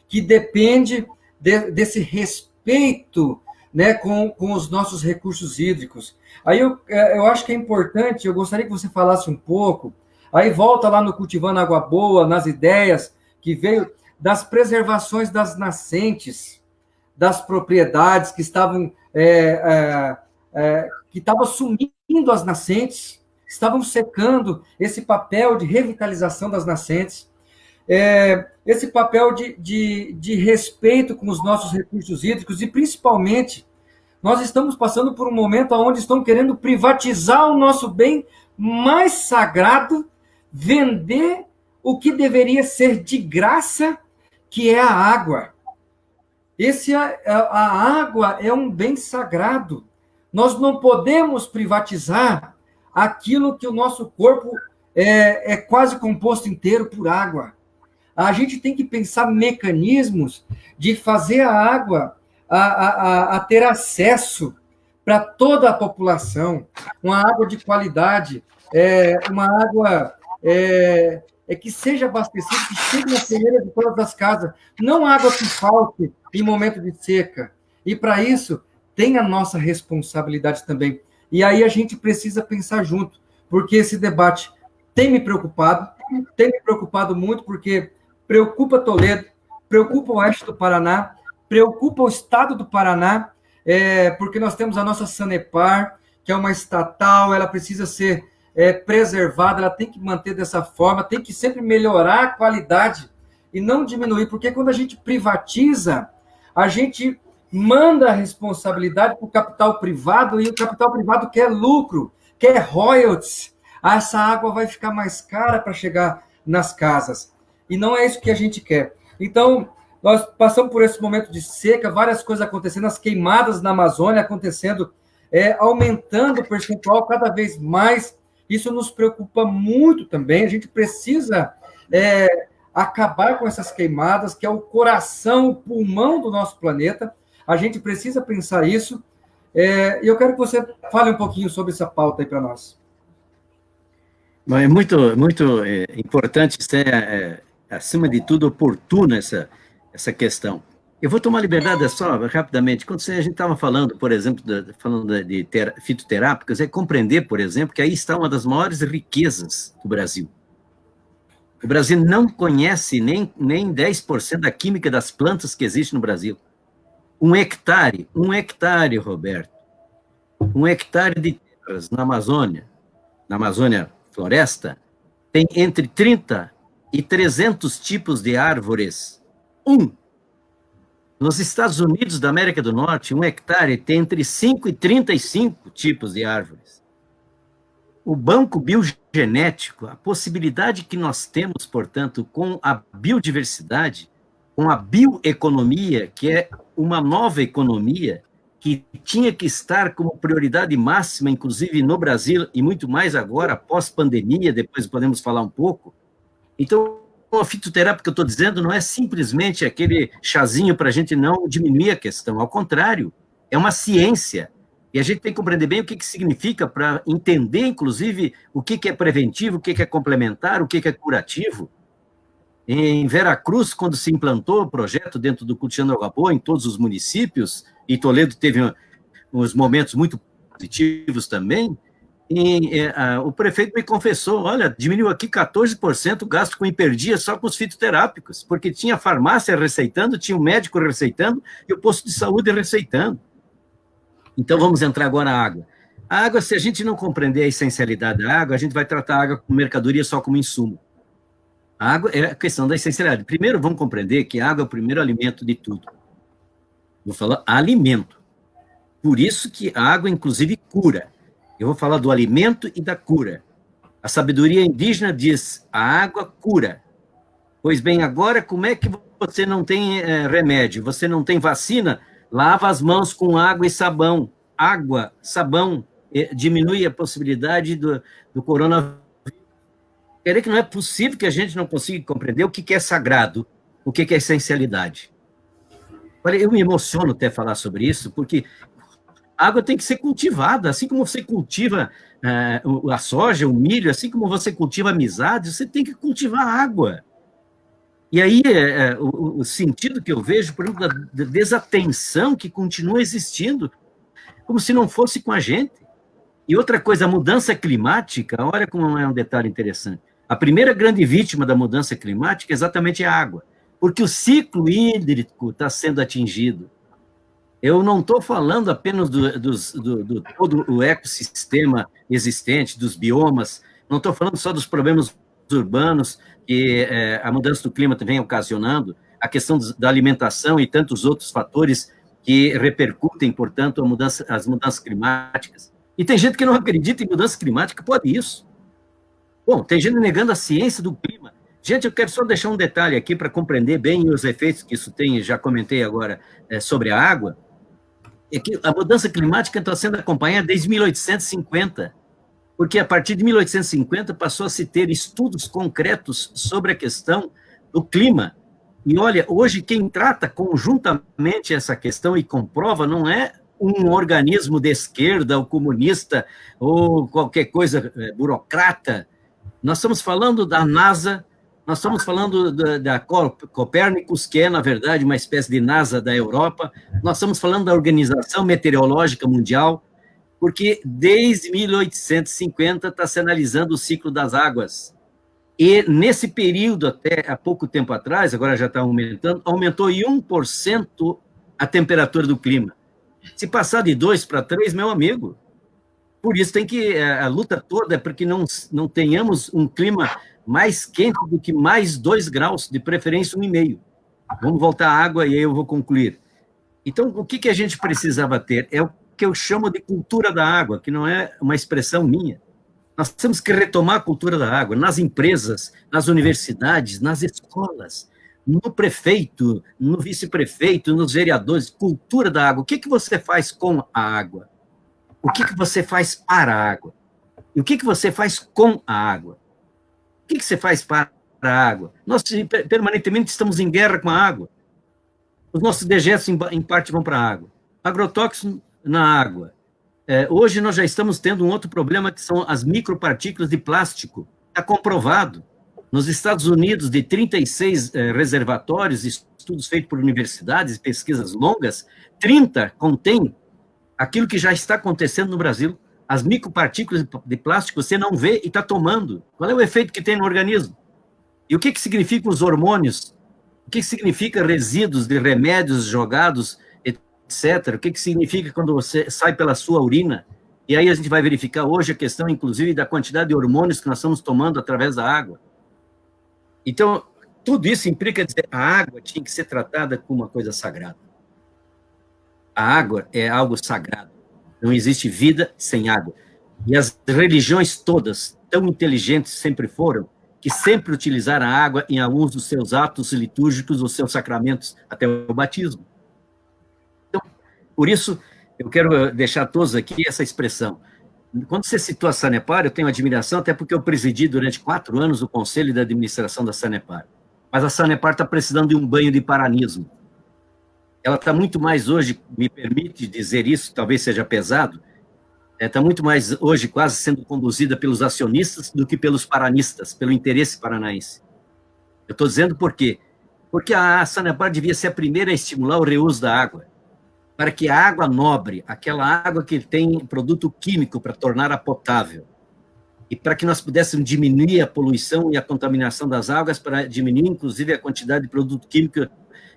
que depende desse respeito, né, com os nossos recursos hídricos. Aí eu acho que é importante, eu gostaria que você falasse um pouco, aí volta lá no Cultivando Água Boa, nas ideias que veio das preservações das nascentes, das propriedades que estavam sumindo as nascentes, estavam secando, esse papel de revitalização das nascentes, esse papel de respeito com os nossos recursos hídricos e, principalmente, nós estamos passando por um momento onde estão querendo privatizar o nosso bem mais sagrado, vender o que deveria ser de graça, que é a água. A água é um bem sagrado. Nós não podemos privatizar aquilo que o nosso corpo é quase composto inteiro por água. A gente tem que pensar mecanismos de fazer a água a ter acesso para toda a população, uma água de qualidade, uma água que seja abastecida, que chegue na torneira de todas as casas, não água que falte em momento de seca. E, para isso, tem a nossa responsabilidade também. E aí a gente precisa pensar junto, porque esse debate tem me preocupado muito, porque preocupa Toledo, preocupa o oeste do Paraná, preocupa o estado do Paraná, porque nós temos a nossa Sanepar, que é uma estatal, ela precisa ser preservada, ela tem que manter dessa forma, tem que sempre melhorar a qualidade e não diminuir, porque quando a gente privatiza, a gente manda a responsabilidade para o capital privado e o capital privado quer lucro, quer royalties. Essa água vai ficar mais cara para chegar nas casas. E não é isso que a gente quer. Então, nós passamos por esse momento de seca, várias coisas acontecendo, as queimadas na Amazônia acontecendo, aumentando o percentual cada vez mais. Isso nos preocupa muito também. A gente precisa acabar com essas queimadas, que é o coração, o pulmão do nosso planeta. A gente precisa pensar isso. E eu quero que você fale um pouquinho sobre essa pauta aí para nós. É muito importante, acima de tudo, oportuna essa questão. Eu vou tomar liberdade só, rapidamente. Quando a gente estava falando, por exemplo, de fitoterápicos, compreender, por exemplo, que aí está uma das maiores riquezas do Brasil. O Brasil não conhece nem 10% da química das plantas que existe no Brasil. Um hectare, Roberto, um hectare de terras na Amazônia floresta, tem entre 30 e 300 tipos de árvores. Nos Estados Unidos da América do Norte, um hectare tem entre 5 e 35 tipos de árvores. O banco biogenético, a possibilidade que nós temos, portanto, com a biodiversidade, com a bioeconomia, que é uma nova economia, que tinha que estar como prioridade máxima, inclusive no Brasil, e muito mais agora, pós-pandemia, depois podemos falar um pouco. Então, a fitoterapia que eu estou dizendo não é simplesmente aquele chazinho para a gente não diminuir a questão, ao contrário, é uma ciência, e a gente tem que compreender bem o que significa para entender, inclusive, o que é preventivo, o que é complementar, o que é curativo. Em Veracruz, quando se implantou o projeto dentro do Cultivando Água Boa, em todos os municípios, e Toledo teve uns momentos muito positivos também, o prefeito me confessou, olha, diminuiu aqui 14% o gasto com hiperdia só com os fitoterápicos, porque tinha farmácia receitando, tinha o médico receitando e o posto de saúde receitando. Então, vamos entrar agora na água. A água, se a gente não compreender a essencialidade da água, a gente vai tratar a água como mercadoria só como insumo. A água é a questão da essencialidade. Primeiro, vamos compreender que a água é o primeiro alimento de tudo. Vou falar alimento. Por isso que a água, inclusive, cura. Eu vou falar do alimento e da cura. A sabedoria indígena diz, a água cura. Pois bem, agora, como é que você não tem remédio, você não tem vacina? Lava as mãos com água e sabão. Água, sabão, diminui a possibilidade do coronavírus. Quer dizer que não é possível que a gente não consiga compreender o que é sagrado, o que é essencialidade. Olha, eu me emociono até falar sobre isso, porque a água tem que ser cultivada, assim como você cultiva a soja, o milho, assim como você cultiva a amizade, você tem que cultivar a água. E aí, o sentido que eu vejo, por exemplo, da desatenção que continua existindo, como se não fosse com a gente. E outra coisa, a mudança climática, olha como é um detalhe interessante. A primeira grande vítima da mudança climática é exatamente a água, porque o ciclo hídrico está sendo atingido. Eu não estou falando apenas do todo o ecossistema existente, dos biomas, não estou falando só dos problemas urbanos que a mudança do clima vem ocasionando, a questão da alimentação e tantos outros fatores que repercutem, portanto, as mudanças climáticas. E tem gente que não acredita em mudança climática, pode isso. Bom, tem gente negando a ciência do clima. Gente, eu quero só deixar um detalhe aqui para compreender bem os efeitos que isso tem, já comentei agora, sobre a água. É que a mudança climática está sendo acompanhada desde 1850, porque a partir de 1850 passou a se ter estudos concretos sobre a questão do clima. E olha, hoje quem trata conjuntamente essa questão e comprova não é um organismo de esquerda, ou comunista, ou qualquer coisa burocrata. Nós estamos falando da NASA, nós estamos falando da Copérnicus, que é, na verdade, uma espécie de NASA da Europa, nós estamos falando da Organização Meteorológica Mundial, porque desde 1850 está se analisando o ciclo das águas. E nesse período, até há pouco tempo atrás, agora já está aumentando, aumentou em 1% a temperatura do clima. Se passar de 2 para 3, meu amigo, por isso tem que, a luta toda é para que não tenhamos um clima mais quente do que mais 2 graus, de preferência 1,5. Vamos voltar à água e aí eu vou concluir. Então, o que a gente precisava ter? É o que eu chamo de cultura da água, que não é uma expressão minha. Nós temos que retomar a cultura da água nas empresas, nas universidades, nas escolas, no prefeito, no vice-prefeito, nos vereadores, cultura da água. O que você faz com a água? O que você faz para a água? E o que você faz com a água? O que você faz para a água? Nós permanentemente estamos em guerra com a água. Os nossos dejetos, em parte, vão para a água. Agrotóxico na água. Hoje nós já estamos tendo um outro problema, que são as micropartículas de plástico. Está comprovado. Nos Estados Unidos, de 36 reservatórios, estudos feitos por universidades, pesquisas longas, 30 contêm aquilo que já está acontecendo no Brasil. As micropartículas de plástico você não vê e está tomando. Qual é o efeito que tem no organismo? E o que significam os hormônios? O que significa resíduos de remédios jogados, etc. O que significa quando você sai pela sua urina? E aí a gente vai verificar hoje a questão, inclusive, da quantidade de hormônios que nós estamos tomando através da água. Então, tudo isso implica dizer a água tinha que ser tratada como uma coisa sagrada. A água é algo sagrado. Não existe vida sem água. E as religiões todas, tão inteligentes sempre foram, que sempre utilizaram a água em alguns dos seus atos litúrgicos, os seus sacramentos, até o batismo. Então, por isso, eu quero deixar a todos aqui essa expressão. Quando você citou a Sanepar, eu tenho admiração, até porque eu presidi durante 4 anos o Conselho de Administração da Sanepar. Mas a Sanepar está precisando de um banho de paranismo. Ela está muito mais hoje, me permite dizer isso, talvez seja pesado, está muito mais hoje quase sendo conduzida pelos acionistas do que pelos paranistas, pelo interesse paranaense. Eu estou dizendo por quê? Porque a Sanepar devia ser a primeira a estimular o reuso da água, para que a água nobre, aquela água que tem produto químico para torná-la potável, e para que nós pudéssemos diminuir a poluição e a contaminação das águas, para diminuir, inclusive, a quantidade de produto químico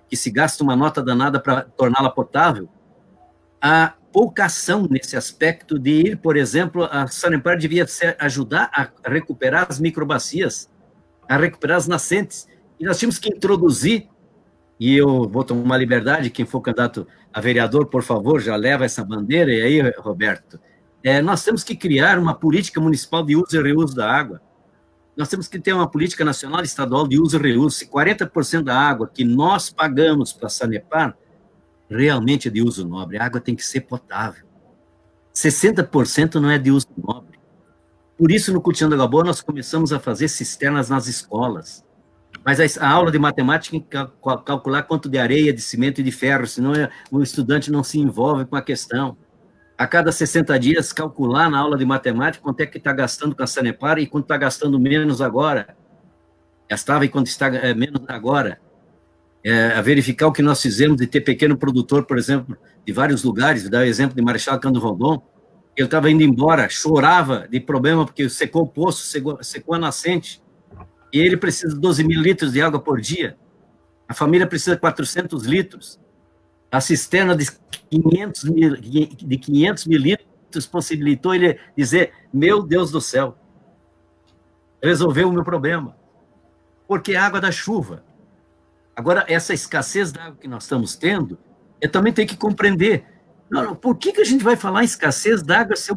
que se gasta uma nota danada para torná-la potável, há pouca ação nesse aspecto de ir, por exemplo, a Sanepar devia ajudar a recuperar as microbacias, a recuperar as nascentes, e nós tínhamos que introduzir, e eu vou tomar uma liberdade, quem for candidato a vereador, por favor, já leva essa bandeira, e aí, Roberto, nós temos que criar uma política municipal de uso e reuso da água. Nós temos que ter uma política nacional e estadual de uso e reuso. Se 40% da água que nós pagamos para a Sanepar realmente é de uso nobre, a água tem que ser potável. 60% não é de uso nobre. Por isso, no Cultivando Água Boa, nós começamos a fazer cisternas nas escolas. Mas a aula de matemática tem que calcular quanto de areia, de cimento e de ferro, senão o estudante não se envolve com a questão. A cada 60 dias, calcular na aula de matemática quanto é que está gastando com a Sanepar e quanto está gastando menos agora. gastava e quanto está menos agora. A verificar o que nós fizemos de ter pequeno produtor, por exemplo, de vários lugares, vou dar o exemplo de Marechal Cândido Rondon, ele estava indo embora, chorava de problema porque secou o poço, secou a nascente, e ele precisa de 12 mil litros de água por dia, a família precisa de 400 litros, a cisterna de 500 mil litros possibilitou ele dizer, meu Deus do céu, resolveu o meu problema, porque é água da chuva. Agora, essa escassez da água que nós estamos tendo, eu também tenho que compreender. Não, por que a gente vai falar em escassez d'água se eu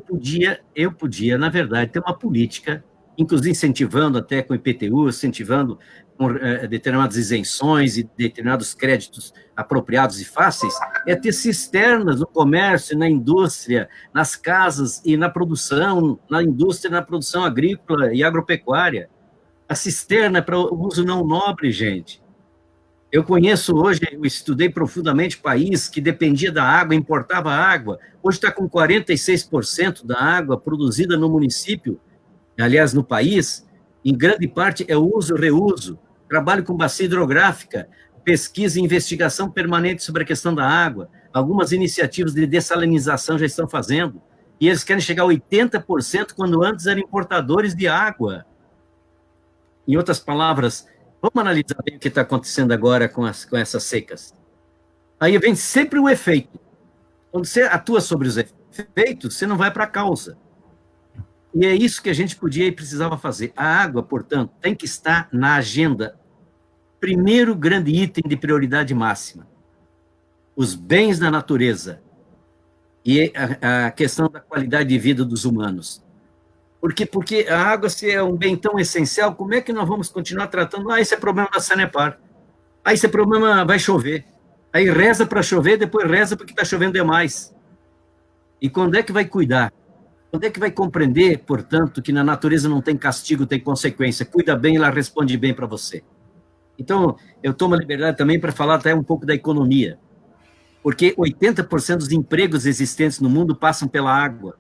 podia, na verdade, ter uma política, inclusive incentivando até com o IPTU, incentivando com determinadas isenções e determinados créditos apropriados e fáceis, é ter cisternas no comércio, na indústria, nas casas e na produção, na indústria, na produção agrícola e agropecuária. A cisterna é para o uso não nobre, gente. Eu conheço hoje, eu estudei profundamente país que dependia da água, importava água. Hoje está com 46% da água produzida no município, aliás, no país, em grande parte é uso e reuso. Trabalho com bacia hidrográfica, pesquisa e investigação permanente sobre a questão da água. Algumas iniciativas de dessalinização já estão fazendo. E eles querem chegar a 80% quando antes eram importadores de água. Em outras palavras, vamos analisar bem o que está acontecendo agora com essas secas. Aí vem sempre o efeito. Quando você atua sobre os efeitos, você não vai para a causa. E é isso que a gente podia e precisava fazer. A água, portanto, tem que estar na agenda. Primeiro grande item de prioridade máxima. Os bens da natureza e a questão da qualidade de vida dos humanos. Porque a água, se é um bem tão essencial, como é que nós vamos continuar tratando? Esse é problema da Sanepar. Esse é problema, vai chover. Aí reza para chover, depois reza porque está chovendo demais. E quando é que vai cuidar? Quando é que vai compreender, portanto, que na natureza não tem castigo, tem consequência? Cuida bem, ela responde bem para você. Então, eu tomo a liberdade também para falar até um pouco da economia. Porque 80% dos empregos existentes no mundo passam pela água.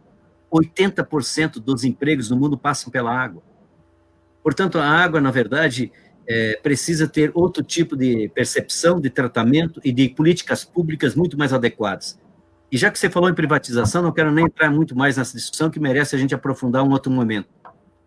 80% dos empregos no mundo passam pela água. Portanto, a água, na verdade, precisa ter outro tipo de percepção, de tratamento e de políticas públicas muito mais adequadas. E já que você falou em privatização, não quero nem entrar muito mais nessa discussão, que merece a gente aprofundar um outro momento.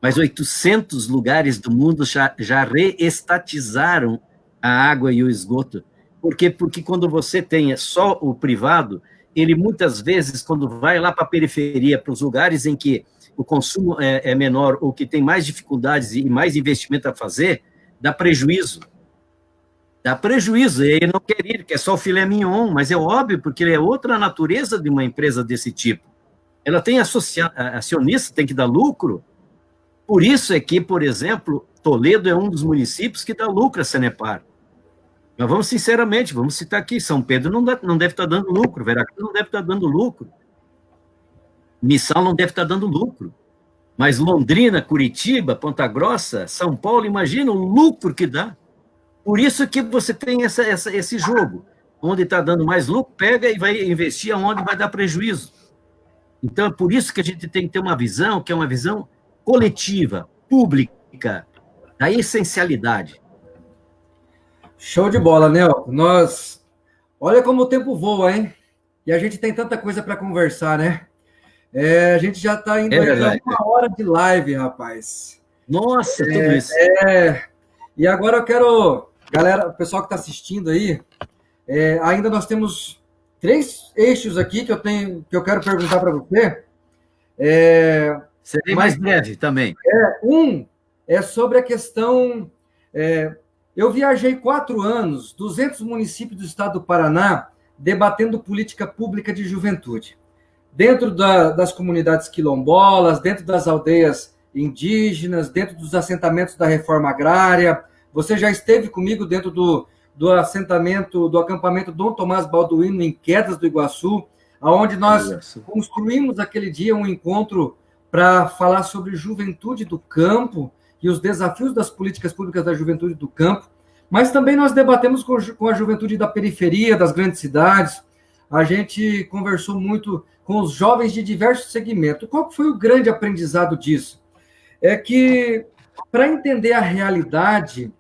Mas 800 lugares do mundo já reestatizaram a água e o esgoto. Por quê? Porque quando você tem só o privado, ele muitas vezes, quando vai lá para a periferia, para os lugares em que o consumo é menor ou que tem mais dificuldades e mais investimento a fazer, dá prejuízo. Dá prejuízo, e ele não quer ir, que é só o filé mignon, mas é óbvio, porque é outra natureza de uma empresa desse tipo. Ela tem acionista, tem que dar lucro. Por isso é que, por exemplo, Toledo é um dos municípios que dá lucro a Sanepar. Mas vamos sinceramente, vamos citar aqui, São Pedro não deve estar dando lucro, Veracruz não deve estar dando lucro, Missal não deve estar dando lucro, mas Londrina, Curitiba, Ponta Grossa, São Paulo, imagina o lucro que dá. Por isso que você tem esse jogo, onde está dando mais lucro, pega e vai investir aonde vai dar prejuízo. Então, é por isso que a gente tem que ter uma visão, que é uma visão coletiva, pública, da essencialidade. Show de bola, Nel. Olha como o tempo voa, hein? E a gente tem tanta coisa para conversar, né? A gente já está indo aí para 1 hora de live, rapaz. Nossa, tudo isso. E agora eu quero, galera, o pessoal que está assistindo aí, ainda nós temos 3 eixos aqui que eu quero perguntar para você. Serei mais breve também. Um é sobre a questão. Eu viajei 4 anos, 200 municípios do estado do Paraná, debatendo política pública de juventude. Dentro das comunidades quilombolas, dentro das aldeias indígenas, dentro dos assentamentos da reforma agrária. Você já esteve comigo dentro do acampamento Dom Tomás Balduino, em Quedas do Iguaçu, onde nós construímos aquele dia um encontro para falar sobre juventude do campo e os desafios das políticas públicas da juventude do campo, mas também nós debatemos com a juventude da periferia, das grandes cidades. A gente conversou muito com os jovens de diversos segmentos. Qual foi o grande aprendizado disso? É que, para entender a realidade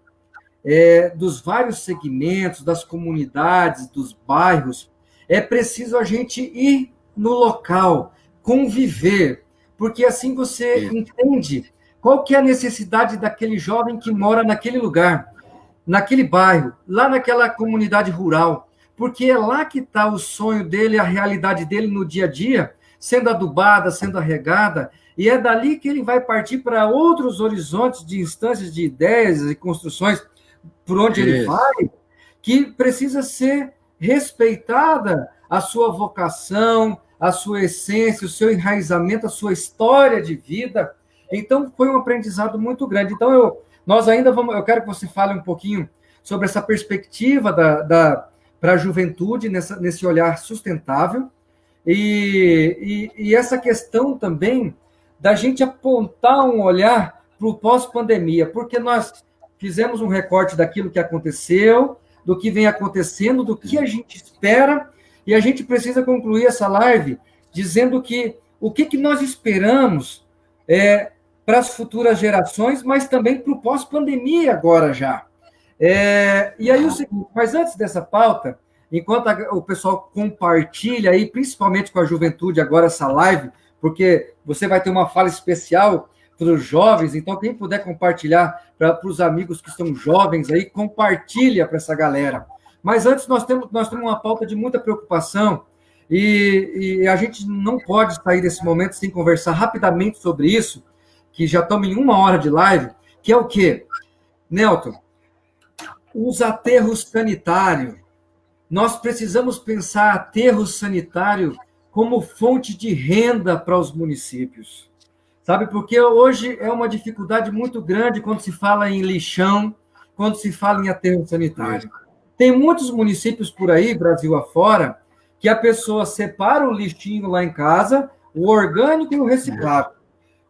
dos vários segmentos, das comunidades, dos bairros, é preciso a gente ir no local, conviver, porque assim você entende qual que é a necessidade daquele jovem que mora naquele lugar, naquele bairro, lá naquela comunidade rural, porque é lá que está o sonho dele, a realidade dele no dia a dia, sendo adubada, sendo regada, e é dali que ele vai partir para outros horizontes de instâncias de ideias e construções por onde ele vai, que precisa ser respeitada a sua vocação, a sua essência, o seu enraizamento, a sua história de vida. Então, foi um aprendizado muito grande. Então, eu quero que você fale um pouquinho sobre essa perspectiva para a juventude, nesse olhar sustentável, e essa questão também da gente apontar um olhar para o pós-pandemia, porque nós fizemos um recorte daquilo que aconteceu, do que vem acontecendo, do que a gente espera, e a gente precisa concluir essa live dizendo o que nós esperamos para as futuras gerações, mas também para o pós-pandemia agora já. E aí o seguinte, mas antes dessa pauta, enquanto o pessoal compartilha aí, principalmente com a juventude agora essa live, porque você vai ter uma fala especial para os jovens, então quem puder compartilhar para os amigos que são jovens aí, compartilha para essa galera. Mas antes nós temos uma pauta de muita preocupação e a gente não pode sair desse momento sem conversar rapidamente sobre isso, que já estamos em 1 hora de live, que é o quê? Nelton, os aterros sanitários. Nós precisamos pensar aterro sanitário como fonte de renda para os municípios. Sabe, porque hoje é uma dificuldade muito grande quando se fala em lixão, quando se fala em aterro sanitário. Tem muitos municípios por aí, Brasil afora, que a pessoa separa o lixinho lá em casa, o orgânico e o reciclável.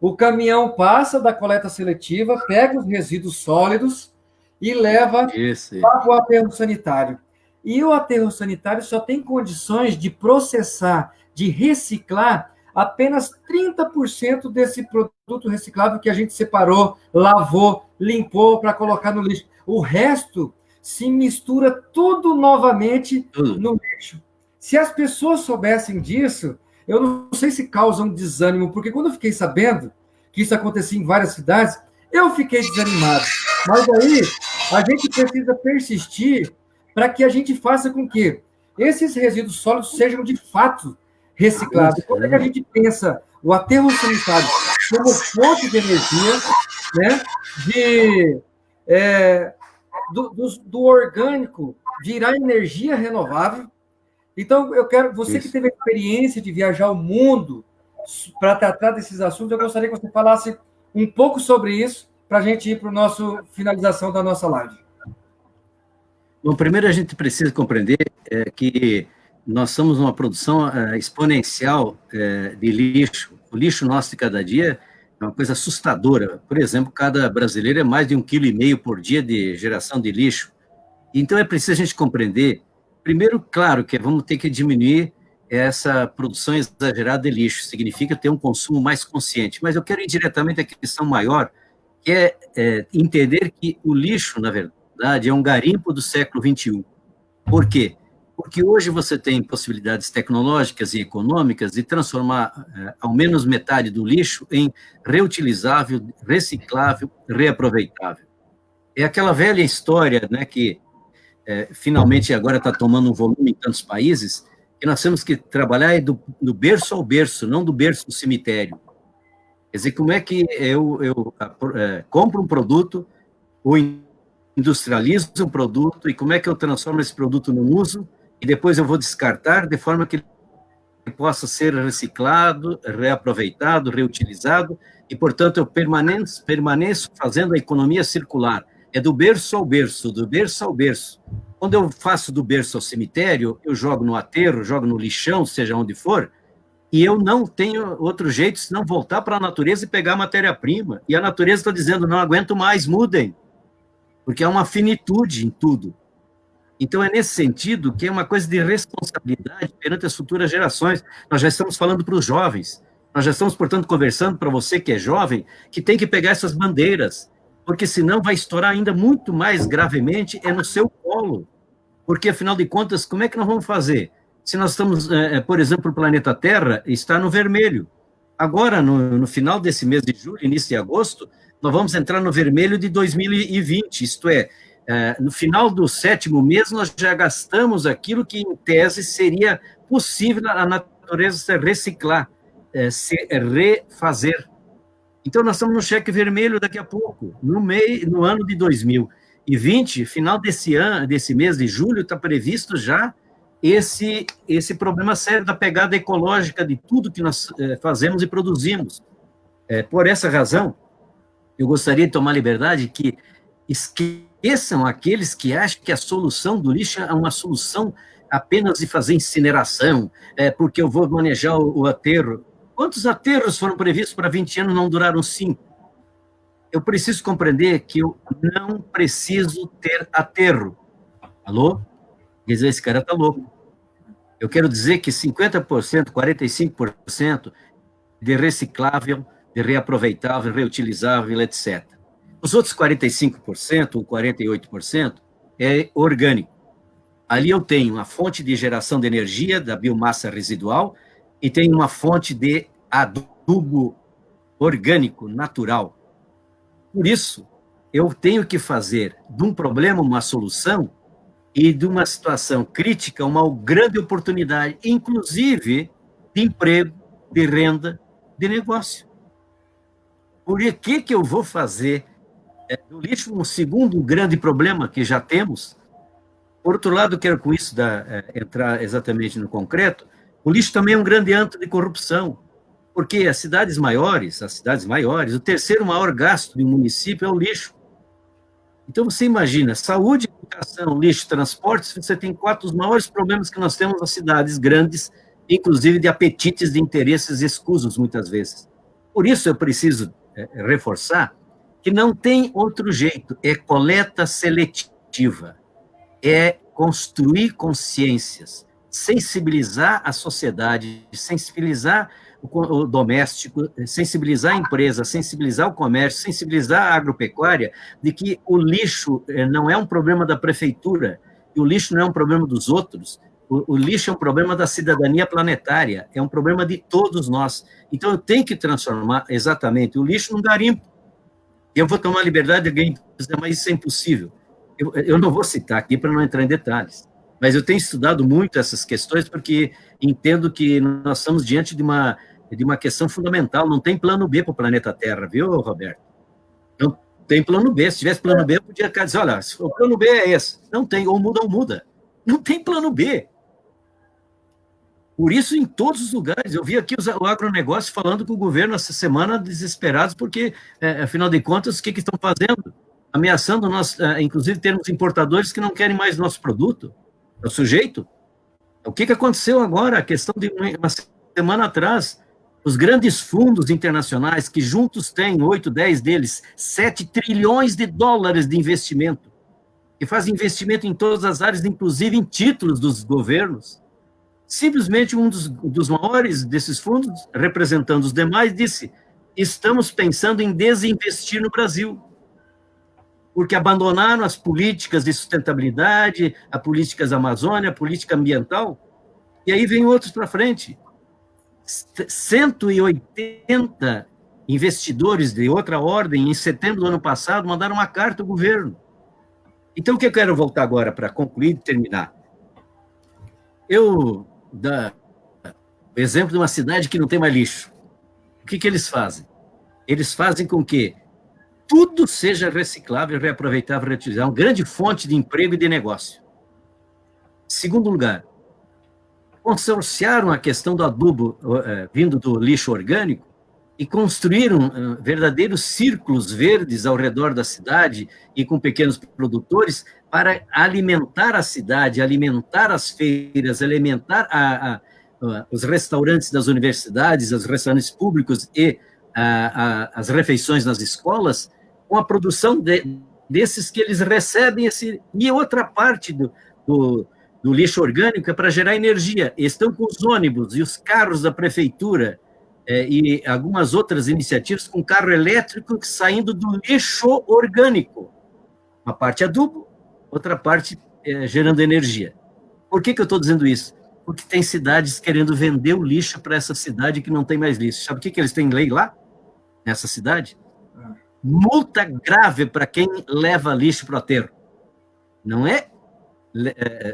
O caminhão passa da coleta seletiva, pega os resíduos sólidos e leva para o aterro sanitário. E o aterro sanitário só tem condições de processar, de reciclar apenas 30% desse produto reciclável que a gente separou, lavou, limpou para colocar no lixo. O resto se mistura tudo novamente no lixo. Se as pessoas soubessem disso, eu não sei se causa um desânimo, porque quando eu fiquei sabendo que isso acontecia em várias cidades, eu fiquei desanimado. Mas aí a gente precisa persistir para que a gente faça com que esses resíduos sólidos sejam de fato reciclados. Como é que a gente pensa o aterro sanitário como fonte de energia, né, do orgânico virar energia renovável? Então, eu quero, você que teve a experiência de viajar o mundo para tratar desses assuntos, eu gostaria que você falasse um pouco sobre isso para a gente ir para a nossa finalização da nossa live. Bom, primeiro a gente precisa compreender que nós somos uma produção exponencial de lixo. O lixo nosso de cada dia é uma coisa assustadora. Por exemplo, cada brasileiro é mais de 1,5 kg por dia de geração de lixo. Então, é preciso a gente compreender, primeiro, claro, que vamos ter que diminuir essa produção exagerada de lixo, significa ter um consumo mais consciente. Mas eu quero ir diretamente à questão maior, que é entender que o lixo, na verdade, é um garimpo do século XXI. Por quê? Porque hoje você tem possibilidades tecnológicas e econômicas de transformar ao menos metade do lixo em reutilizável, reciclável, reaproveitável. É aquela velha história, né, que finalmente agora está tomando um volume em tantos países, que nós temos que trabalhar do berço ao berço, não do berço ao cemitério. Quer dizer, como é que eu compro um produto, ou industrializo um produto, e como é que eu transformo esse produto num uso, e depois eu vou descartar de forma que ele possa ser reciclado, reaproveitado, reutilizado, e, portanto, eu permaneço fazendo a economia circular. É do berço ao berço, do berço ao berço. Quando eu faço do berço ao cemitério, eu jogo no aterro, jogo no lixão, seja onde for, e eu não tenho outro jeito senão voltar para a natureza e pegar a matéria-prima. E a natureza está dizendo, não aguento mais, mudem, porque há uma finitude em tudo. Então, é nesse sentido que é uma coisa de responsabilidade perante as futuras gerações. Nós já estamos falando para os jovens, nós já estamos, portanto, conversando para você que é jovem, que tem que pegar essas bandeiras. porque senão vai estourar ainda muito mais gravemente no seu colo. Porque, afinal de contas, como é que nós vamos fazer? Se nós estamos, por exemplo, o planeta Terra está no vermelho. Agora, no final desse mês de julho, início de agosto, nós vamos entrar no vermelho de 2020, isto é, no final do 7º mês, nós já gastamos aquilo que, em tese, seria possível a natureza se reciclar, se refazer. Então, nós estamos no cheque vermelho daqui a pouco, no ano de 2020, final desse mês de julho, está previsto já esse problema sério da pegada ecológica de tudo que nós fazemos e produzimos. Por essa razão, eu gostaria de tomar liberdade que esqueçam aqueles que acham que a solução do lixo é uma solução apenas de fazer incineração, porque eu vou manejar o aterro. Quantos aterros foram previstos para 20 anos, não duraram 5? Eu preciso compreender que eu não preciso ter aterro. Alô? Quer dizer, esse cara está louco. Eu quero dizer que 50%, 45% de reciclável, de reaproveitável, reutilizável, etc. Os outros 45%, ou 48%, é orgânico. Ali eu tenho a fonte de geração de energia, da biomassa residual, e tenho uma fonte de adubo orgânico, natural. Por isso, eu tenho que fazer de um problema uma solução e de uma situação crítica uma grande oportunidade, inclusive de emprego, de renda, de negócio. Por que eu vou fazer do lixo um segundo grande problema que já temos? Por outro lado, quero com isso entrar exatamente no concreto, o lixo também é um grande antro de corrupção, porque as cidades maiores, o terceiro maior gasto de um município é o lixo. Então, você imagina, saúde, educação, lixo, transportes, você tem 4 dos maiores problemas que nós temos nas cidades grandes, inclusive de apetites, de interesses escusos, muitas vezes. Por isso, eu preciso reforçar que não tem outro jeito, é coleta seletiva, é construir consciências, sensibilizar a sociedade, sensibilizar o doméstico, sensibilizar a empresa, sensibilizar o comércio, sensibilizar a agropecuária, de que o lixo não é um problema da prefeitura, e o lixo não é um problema dos outros, o lixo é um problema da cidadania planetária, é um problema de todos nós. Então, eu tenho que transformar exatamente o lixo num garimpo. Eu vou tomar liberdade de alguém dizer, mas isso é impossível. Eu não vou citar aqui para não entrar em detalhes, mas eu tenho estudado muito essas questões porque entendo que nós estamos diante de uma questão fundamental. Não tem plano B para o planeta Terra, viu, Roberto? Não tem plano B. Se tivesse plano B, eu podia dizer, olha, o plano B é esse. Não tem, ou muda. Não tem plano B. Por isso, em todos os lugares, eu vi aqui o agronegócio falando com o governo essa semana, desesperados, porque, afinal de contas, o que estão fazendo? Ameaçando nós, inclusive, termos importadores que não querem mais nosso produto. É o sujeito. O que aconteceu agora? A questão de uma semana atrás, os grandes fundos internacionais, que juntos têm 8, 10 deles, 7 trilhões de dólares de investimento, que fazem investimento em todas as áreas, inclusive em títulos dos governos, simplesmente um dos maiores desses fundos, representando os demais, disse, estamos pensando em desinvestir no Brasil, porque abandonaram as políticas de sustentabilidade, as políticas da Amazônia, a política ambiental, e aí vem outros para frente. 180 investidores de outra ordem, em setembro do ano passado, mandaram uma carta ao governo. Então, o que eu quero voltar agora para concluir e terminar? Eu dou o exemplo de uma cidade que não tem mais lixo. O que eles fazem? Eles fazem com que tudo seja reciclável, reaproveitável, reutilizável, uma grande fonte de emprego e de negócio. Segundo lugar, consorciaram a questão do adubo vindo do lixo orgânico e construíram verdadeiros círculos verdes ao redor da cidade e com pequenos produtores para alimentar a cidade, alimentar as feiras, alimentar os restaurantes das universidades, os restaurantes públicos e as refeições nas escolas, com a produção desses que eles recebem. E outra parte do lixo orgânico é para gerar energia. Estão com os ônibus e os carros da prefeitura e algumas outras iniciativas com carro elétrico saindo do lixo orgânico. Uma parte adubo, outra parte gerando energia. Por que eu estou dizendo isso? Porque tem cidades querendo vender o lixo para essa cidade que não tem mais lixo. Sabe o que eles têm lei lá, nessa cidade? Multa grave para quem leva lixo para o aterro. Não é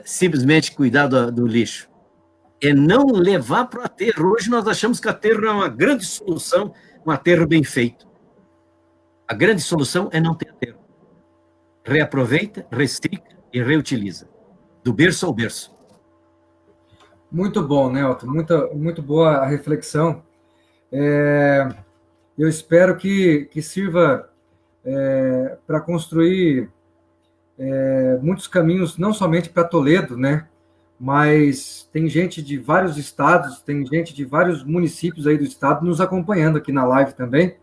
simplesmente cuidar do lixo. É não levar para o aterro. Hoje nós achamos que o aterro é uma grande solução, um aterro bem feito. A grande solução é não ter aterro. Reaproveita, recicla e reutiliza. Do berço ao berço. Muito bom, Nelton. Muito boa a reflexão. Eu espero que sirva para construir muitos caminhos, não somente para Toledo, né? Mas tem gente de vários estados, tem gente de vários municípios aí do estado nos acompanhando aqui na live também.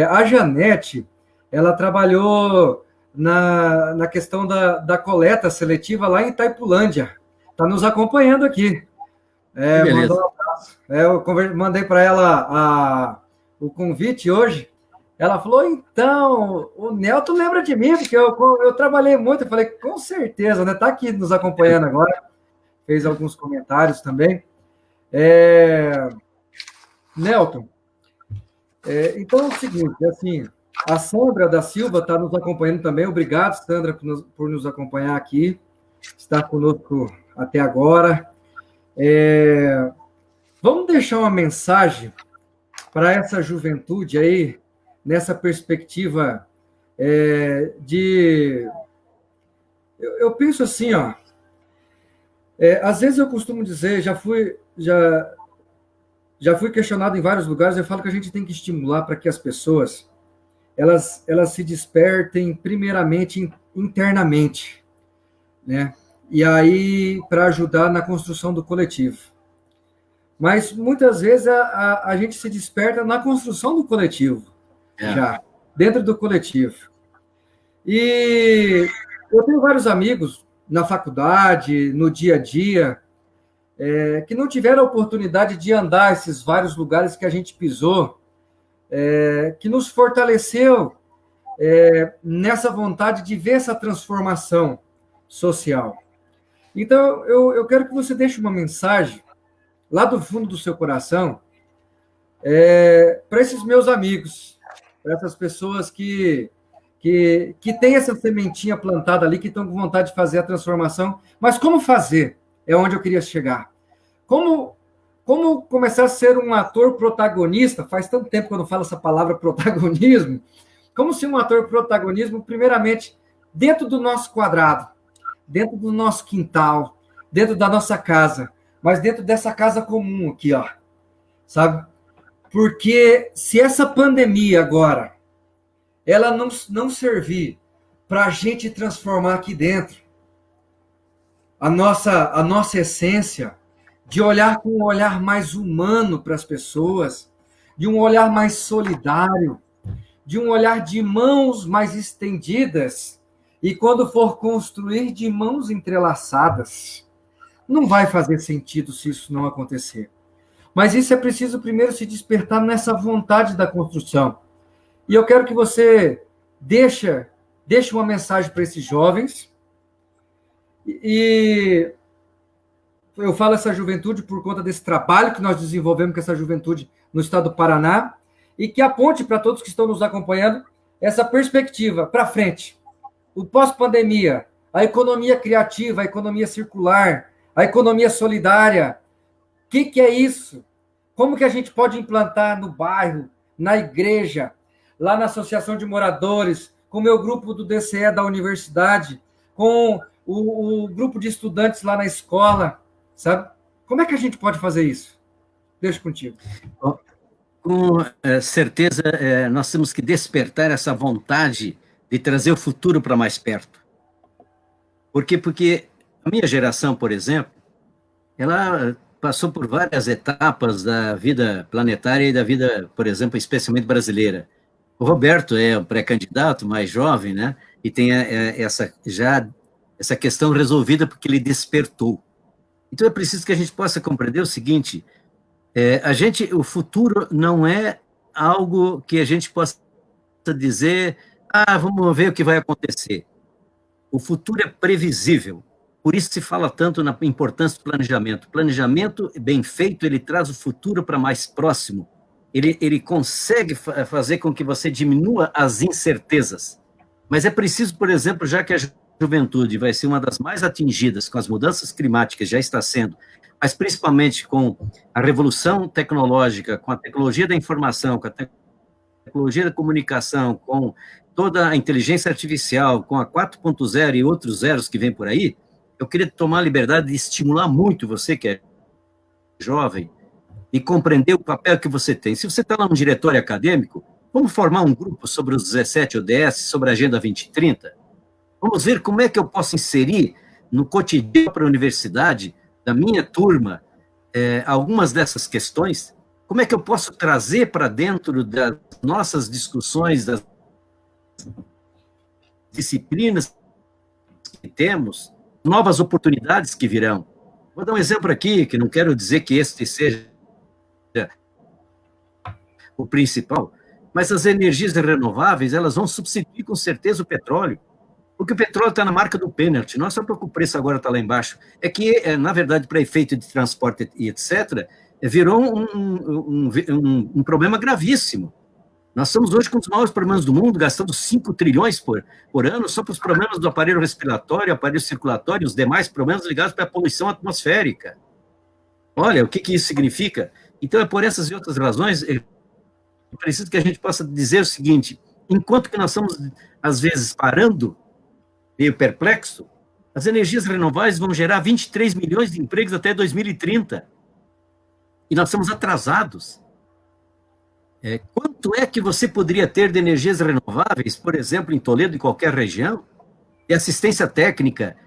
A Janete, ela trabalhou na questão da coleta seletiva lá em Itaipulândia. Está nos acompanhando aqui. Mandou um abraço. Eu mandei para ela o convite hoje. Ela falou, então, o Nelton lembra de mim, porque eu trabalhei muito. Eu falei, com certeza, né? Está aqui nos acompanhando agora. Fez alguns comentários também. Nelton, então é o seguinte, assim, a Sandra da Silva está nos acompanhando também. Obrigado, Sandra, por nos acompanhar aqui, estar conosco até agora. Vamos deixar uma mensagem para essa juventude aí, nessa perspectiva de... Eu penso assim, ó, às vezes eu costumo dizer, já fui questionado em vários lugares, eu falo que a gente tem que estimular para que as pessoas elas se despertem primeiramente internamente, né? E aí para ajudar na construção do coletivo. Mas muitas vezes a gente se desperta na construção do coletivo, já, dentro do coletivo. E eu tenho vários amigos na faculdade, no dia a dia, que não tiveram a oportunidade de andar esses vários lugares que a gente pisou, que nos fortaleceu nessa vontade de ver essa transformação social. Então, eu quero que você deixe uma mensagem lá do fundo do seu coração para esses meus amigos, para essas pessoas que têm essa sementinha plantada ali, que estão com vontade de fazer a transformação. Mas como fazer? É onde eu queria chegar. Como começar a ser um ator protagonista? Faz tanto tempo que eu não falo essa palavra protagonismo. Como ser um ator protagonismo, primeiramente, dentro do nosso quadrado, dentro do nosso quintal, dentro da nossa casa, mas dentro dessa casa comum aqui, ó, sabe? Porque se essa pandemia agora, ela não servir para a gente transformar aqui dentro a nossa essência, de olhar com um olhar mais humano para as pessoas, de um olhar mais solidário, de um olhar de mãos mais estendidas, e quando for construir, de mãos entrelaçadas. Não vai fazer sentido se isso não acontecer. Mas isso é preciso primeiro se despertar nessa vontade da construção. E eu quero que você deixe uma mensagem para esses jovens. E eu falo essa juventude por conta desse trabalho que nós desenvolvemos com essa juventude no estado do Paraná, e que aponte para todos que estão nos acompanhando essa perspectiva para frente. O pós-pandemia, a economia criativa, a economia circular, a economia solidária. O que é isso? Como que a gente pode implantar no bairro, na igreja, lá na associação de moradores, com o meu grupo do DCE da universidade, com o grupo de estudantes lá na escola, sabe? Como é que a gente pode fazer isso? Deixa contigo. Com certeza, nós temos que despertar essa vontade de trazer o futuro para mais perto. Por quê? Porque a minha geração, por exemplo, ela passou por várias etapas da vida planetária e da vida, por exemplo, especialmente brasileira. O Roberto é um pré-candidato, mais jovem, né? E tem essa questão resolvida porque ele despertou. Então é preciso que a gente possa compreender o seguinte: O futuro não é algo que a gente possa dizer, vamos ver o que vai acontecer. O futuro é previsível. Por isso se fala tanto na importância do planejamento. Planejamento bem feito, ele traz o futuro para mais próximo. Ele consegue fazer com que você diminua as incertezas. Mas é preciso, por exemplo, já que a juventude vai ser uma das mais atingidas com as mudanças climáticas, já está sendo, mas principalmente com a revolução tecnológica, com a tecnologia da informação, com a tecnologia da comunicação, com toda a inteligência artificial, com a 4.0 e outros zeros que vem por aí, eu queria tomar a liberdade de estimular muito você que é jovem e compreender o papel que você tem. Se você está lá no diretório acadêmico, vamos formar um grupo sobre os 17 ODS, sobre a Agenda 2030? Vamos ver como é que eu posso inserir no cotidiano para a universidade, da minha turma, algumas dessas questões. Como é que eu posso trazer para dentro das nossas discussões, das disciplinas que temos, novas oportunidades que virão. Vou dar um exemplo aqui, que não quero dizer que este seja o principal, mas as energias renováveis, elas vão substituir com certeza o petróleo, porque o petróleo está na marca do pênalti, não é só porque o preço agora está lá embaixo, é que, na verdade, para efeito de transporte e etc., virou um problema gravíssimo. Nós estamos hoje com os maiores problemas do mundo, gastando 5 trilhões por ano só para os problemas do aparelho respiratório, aparelho circulatório e os demais problemas ligados para a poluição atmosférica. Olha, o que isso significa? Então, é por essas e outras razões, é preciso que a gente possa dizer o seguinte, enquanto que nós estamos, às vezes, parando, meio perplexo, as energias renováveis vão gerar 23 milhões de empregos até 2030. E nós estamos atrasados. Quanto é que você poderia ter de energias renováveis, por exemplo, em Toledo, em qualquer região, de assistência técnica,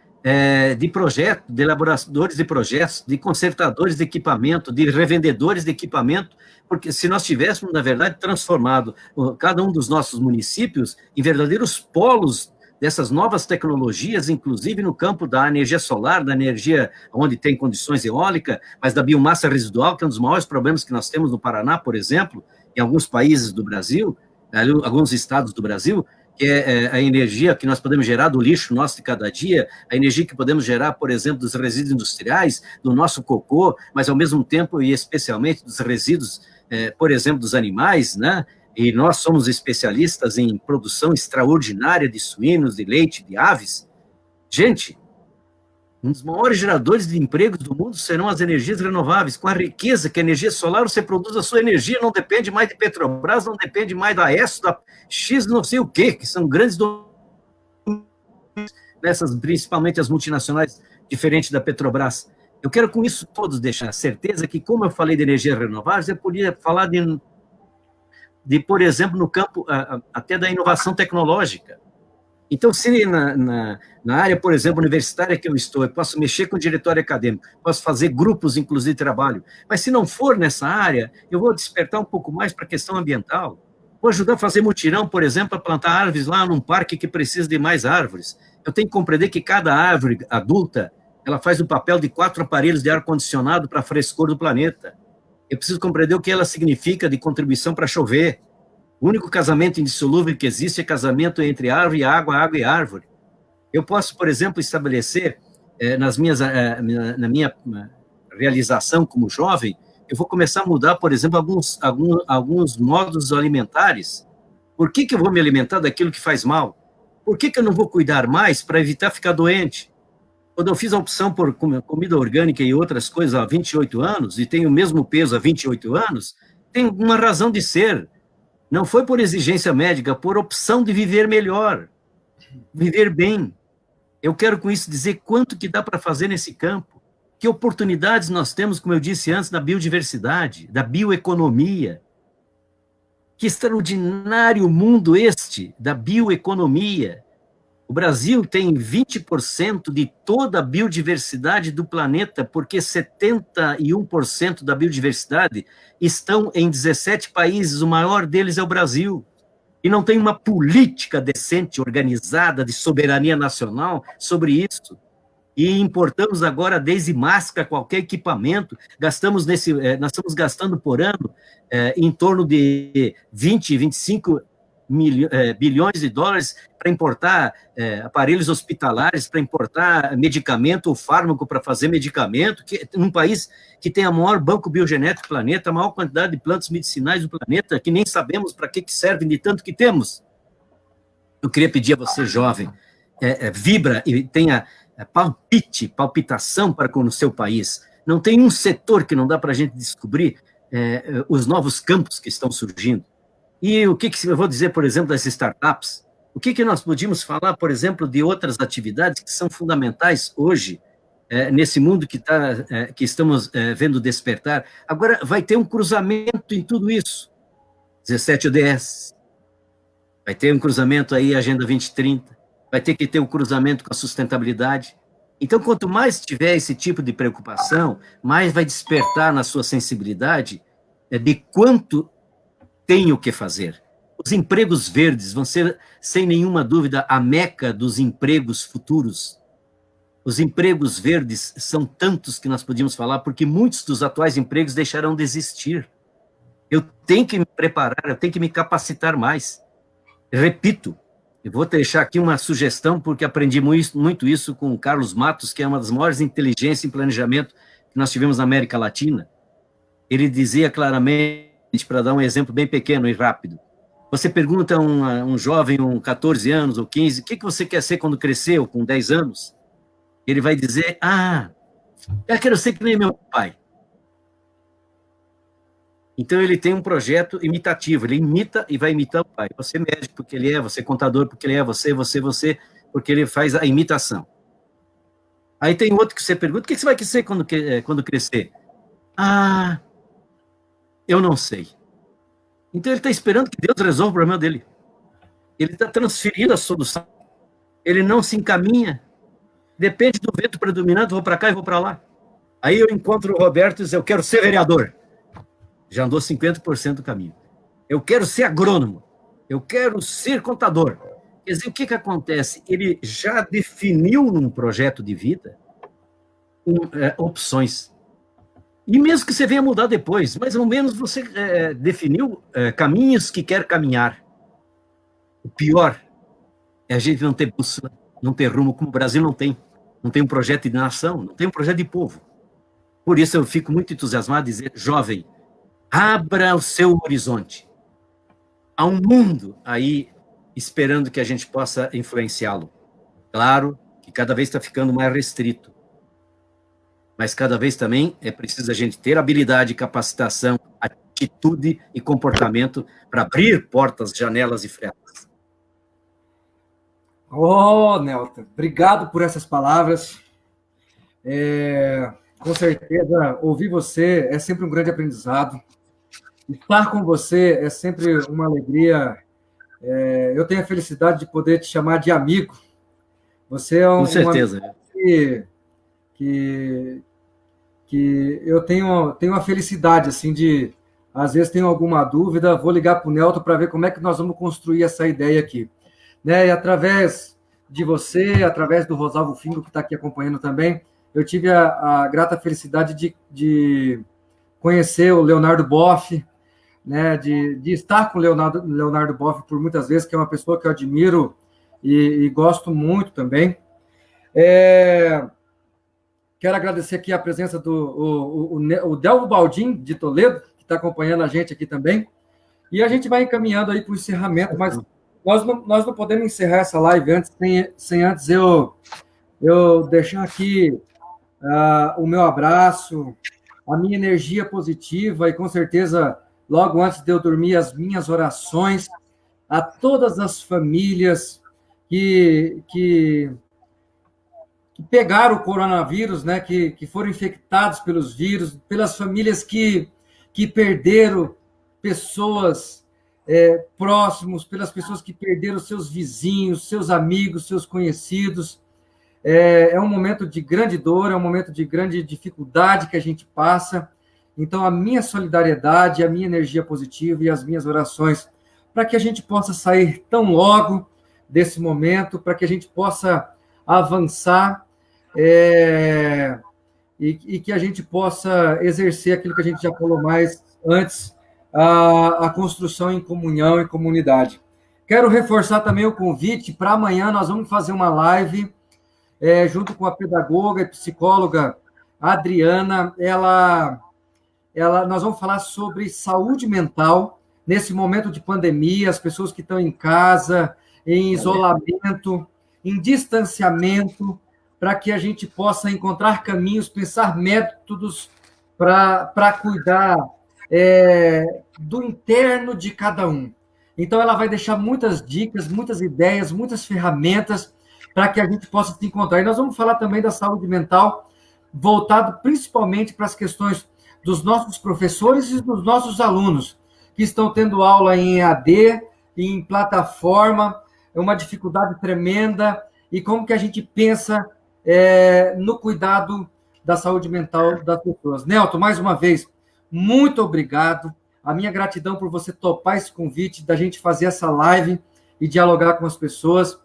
de projeto, de elaboradores de projetos, de consertadores de equipamento, de revendedores de equipamento, porque se nós tivéssemos, na verdade, transformado cada um dos nossos municípios em verdadeiros polos dessas novas tecnologias, inclusive no campo da energia solar, da energia onde tem condições eólicas, mas da biomassa residual, que é um dos maiores problemas que nós temos no Paraná, por exemplo, em alguns países do Brasil, alguns estados do Brasil, que é a energia que nós podemos gerar do lixo nosso de cada dia, a energia que podemos gerar, por exemplo, dos resíduos industriais, do nosso cocô, mas ao mesmo tempo e especialmente dos resíduos, por exemplo, dos animais, né? E nós somos especialistas em produção extraordinária de suínos, de leite, de aves. Gente, um dos maiores geradores de empregos do mundo serão as energias renováveis. Com a riqueza que a energia solar, você produz a sua energia, não depende mais de Petrobras, não depende mais da ESSO, da X, não sei o quê, que são grandes dessas, principalmente as multinacionais, diferente da Petrobras. Eu quero com isso todos deixar a certeza que, como eu falei de energias renováveis, eu podia falar por exemplo, no campo até da inovação tecnológica. Então, se na área, por exemplo, universitária que eu estou, eu posso mexer com o diretório acadêmico, posso fazer grupos, inclusive, de trabalho, mas se não for nessa área, eu vou despertar um pouco mais para a questão ambiental. Vou ajudar a fazer mutirão, por exemplo, a plantar árvores lá num parque que precisa de mais árvores. Eu tenho que compreender que cada árvore adulta, ela faz o papel de 4 aparelhos de ar-condicionado para a frescor do planeta. Eu preciso compreender o que ela significa de contribuição para chover. O único casamento indissolúvel que existe é casamento entre árvore e água, água e árvore. Eu posso, por exemplo, estabelecer, na minha realização como jovem, eu vou começar a mudar, por exemplo, alguns modos alimentares. Por que eu vou me alimentar daquilo que faz mal? Por que eu não vou cuidar mais para evitar ficar doente? Quando eu fiz a opção por comida orgânica e outras coisas há 28 anos, e tenho o mesmo peso há 28 anos, tem uma razão de ser. Não foi por exigência médica, por opção de viver melhor, viver bem. Eu quero com isso dizer quanto que dá para fazer nesse campo, que oportunidades nós temos, como eu disse antes, da biodiversidade, da bioeconomia. Que extraordinário mundo este da bioeconomia. O Brasil tem 20% de toda a biodiversidade do planeta, porque 71% da biodiversidade estão em 17 países, o maior deles é o Brasil. E não tem uma política decente, organizada, de soberania nacional sobre isso. E importamos agora desde máscara, qualquer equipamento, nós estamos gastando por ano em torno de 20, 25 bilhões de dólares para importar aparelhos hospitalares, para importar medicamento ou fármaco para fazer medicamento, num país que tem o maior banco biogenético do planeta, a maior quantidade de plantas medicinais do planeta, que nem sabemos para que servem de tanto que temos. Eu queria pedir a você, jovem, vibra e tenha palpitação para com o seu país. Não tem um setor que não dá para a gente descobrir os novos campos que estão surgindo. E o que eu vou dizer, por exemplo, das startups? O que nós podíamos falar, por exemplo, de outras atividades que são fundamentais hoje, nesse mundo que estamos vendo despertar? Agora, vai ter um cruzamento em tudo isso. 17 ODS, vai ter um cruzamento aí, Agenda 2030, vai ter que ter um cruzamento com a sustentabilidade. Então, quanto mais tiver esse tipo de preocupação, mais vai despertar na sua sensibilidade de quanto tem o que fazer. Os empregos verdes vão ser, sem nenhuma dúvida, a meca dos empregos futuros. Os empregos verdes são tantos que nós podíamos falar, porque muitos dos atuais empregos deixarão de existir. Eu tenho que me preparar, eu tenho que me capacitar mais. Repito, eu vou deixar aqui uma sugestão, porque aprendi muito isso com o Carlos Matos, que é uma das maiores inteligências em planejamento que nós tivemos na América Latina. Ele dizia claramente, para dar um exemplo bem pequeno e rápido, você pergunta a um jovem, 14 anos ou 15, o que você quer ser quando crescer, ou com 10 anos? Ele vai dizer, eu quero ser que nem meu pai. Então, ele tem um projeto imitativo, ele imita e vai imitar o pai. Você é médico porque ele é, você é contador porque ele é, você, porque ele faz a imitação. Aí tem outro que você pergunta, o que você vai ser quando crescer? Eu não sei. Então, ele está esperando que Deus resolva o problema dele. Ele está transferindo a solução. Ele não se encaminha. Depende do vento predominante, vou para cá e vou para lá. Aí eu encontro o Roberto e diz, eu quero ser vereador. Já andou 50% do caminho. Eu quero ser agrônomo. Eu quero ser contador. Quer dizer, o que acontece? Ele já definiu num projeto de vida opções. E mesmo que você venha mudar depois, mais ou menos você definiu caminhos que quer caminhar. O pior é a gente não ter bússola, não ter rumo, como o Brasil não tem. Não tem um projeto de nação, não tem um projeto de povo. Por isso eu fico muito entusiasmado de dizer, jovem, abra o seu horizonte. Há um mundo aí esperando que a gente possa influenciá-lo. Claro que cada vez está ficando mais restrito. Mas cada vez também é preciso a gente ter habilidade, capacitação, atitude e comportamento para abrir portas, janelas e frestas. Nelton, obrigado por essas palavras. Com certeza, ouvir você é sempre um grande aprendizado. Estar com você é sempre uma alegria. Eu tenho a felicidade de poder te chamar de amigo. Você é com certeza. Que eu tenho a felicidade, assim, de, às vezes, tenho alguma dúvida, vou ligar para o Nelton para ver como é que nós vamos construir essa ideia aqui. Né? E através de você, através do Rosalvo Fingo, que está aqui acompanhando também, eu tive a grata felicidade de conhecer o Leonardo Boff, né? de estar com o Leonardo Boff por muitas vezes, que é uma pessoa que eu admiro e gosto muito também. Quero agradecer aqui a presença do Delvo Baldin, de Toledo, que está acompanhando a gente aqui também. E a gente vai encaminhando aí para o encerramento, mas nós não podemos encerrar essa live sem antes eu deixar aqui o meu abraço, a minha energia positiva e, com certeza, logo antes de eu dormir, as minhas orações a todas as famílias que pegaram o coronavírus, né, que foram infectados pelos vírus, pelas famílias que perderam pessoas próximos, pelas pessoas que perderam seus vizinhos, seus amigos, seus conhecidos. É um momento de grande dor, é um momento de grande dificuldade que a gente passa. Então, a minha solidariedade, a minha energia positiva e as minhas orações para que a gente possa sair tão logo desse momento, para que a gente possa avançar e que a gente possa exercer aquilo que a gente já falou mais antes, a construção em comunhão e comunidade. Quero reforçar também o convite para amanhã. Nós vamos fazer uma live junto com a pedagoga e psicóloga Adriana. Nós vamos falar sobre saúde mental nesse momento de pandemia, as pessoas que estão em casa, em isolamento, em distanciamento, para que a gente possa encontrar caminhos, pensar métodos para cuidar do interno de cada um. Então, ela vai deixar muitas dicas, muitas ideias, muitas ferramentas para que a gente possa se encontrar. E nós vamos falar também da saúde mental, voltado principalmente para as questões dos nossos professores e dos nossos alunos, que estão tendo aula em EAD, em plataforma, é uma dificuldade tremenda, e como que a gente pensa no cuidado da saúde mental das pessoas. Nelton, mais uma vez, muito obrigado. A minha gratidão por você topar esse convite, da gente fazer essa live e dialogar com as pessoas.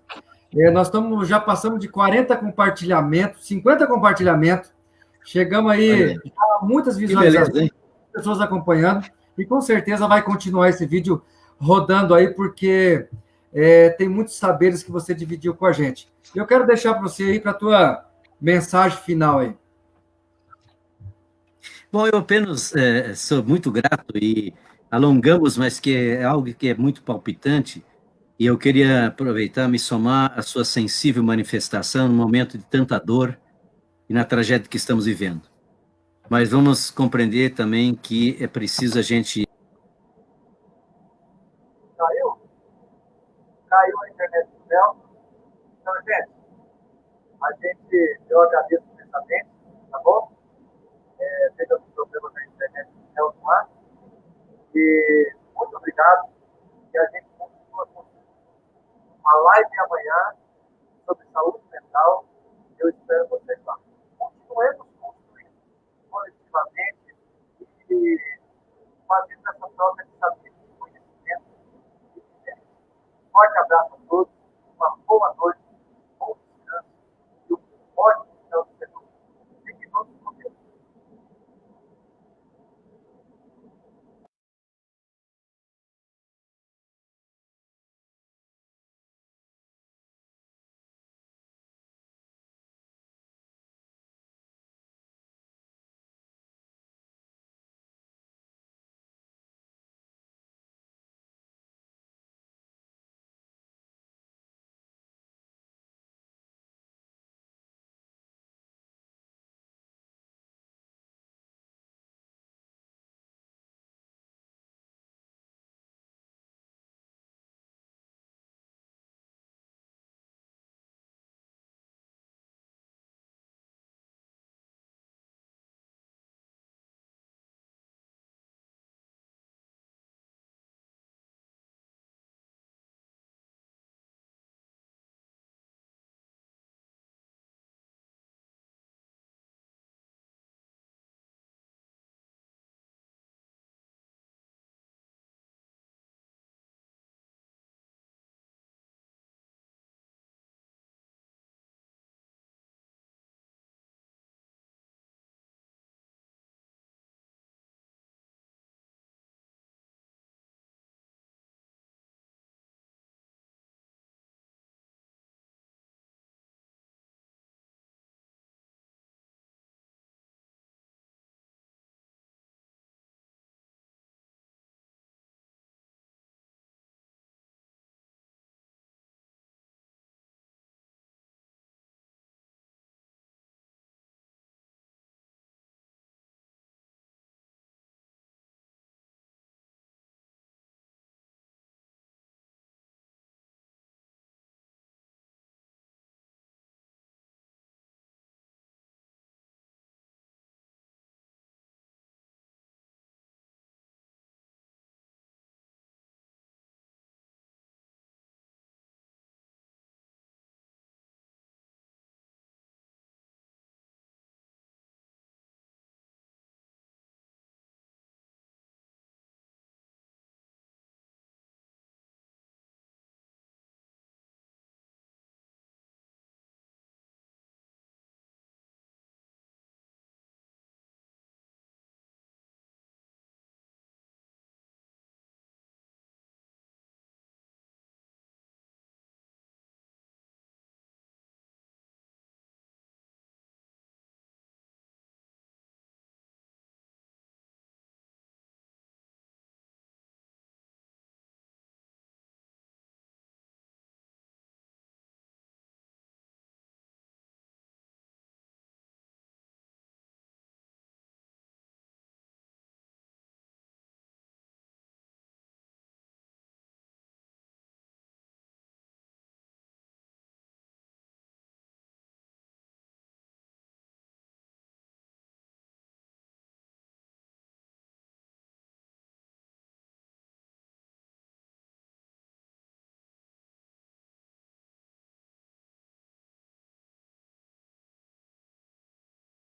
Nós já passamos de 40 compartilhamentos, 50 compartilhamentos, chegamos aí a muitas visualizações, pessoas acompanhando, e com certeza vai continuar esse vídeo rodando aí, porque tem muitos saberes que você dividiu com a gente. Eu quero deixar para você aí, para a tua mensagem final aí. Bom, eu apenas sou muito grato e alongamos, mas que é algo que é muito palpitante, e eu queria aproveitar, me somar à sua sensível manifestação no momento de tanta dor e na tragédia que estamos vivendo. Mas vamos compreender também que é preciso a gente... Caiu a internet do Nelson. Então, gente, eu agradeço imensamente, tá bom? Teve alguns problemas na internet do Nelson lá. E muito obrigado. E a gente continua com uma live amanhã sobre saúde mental.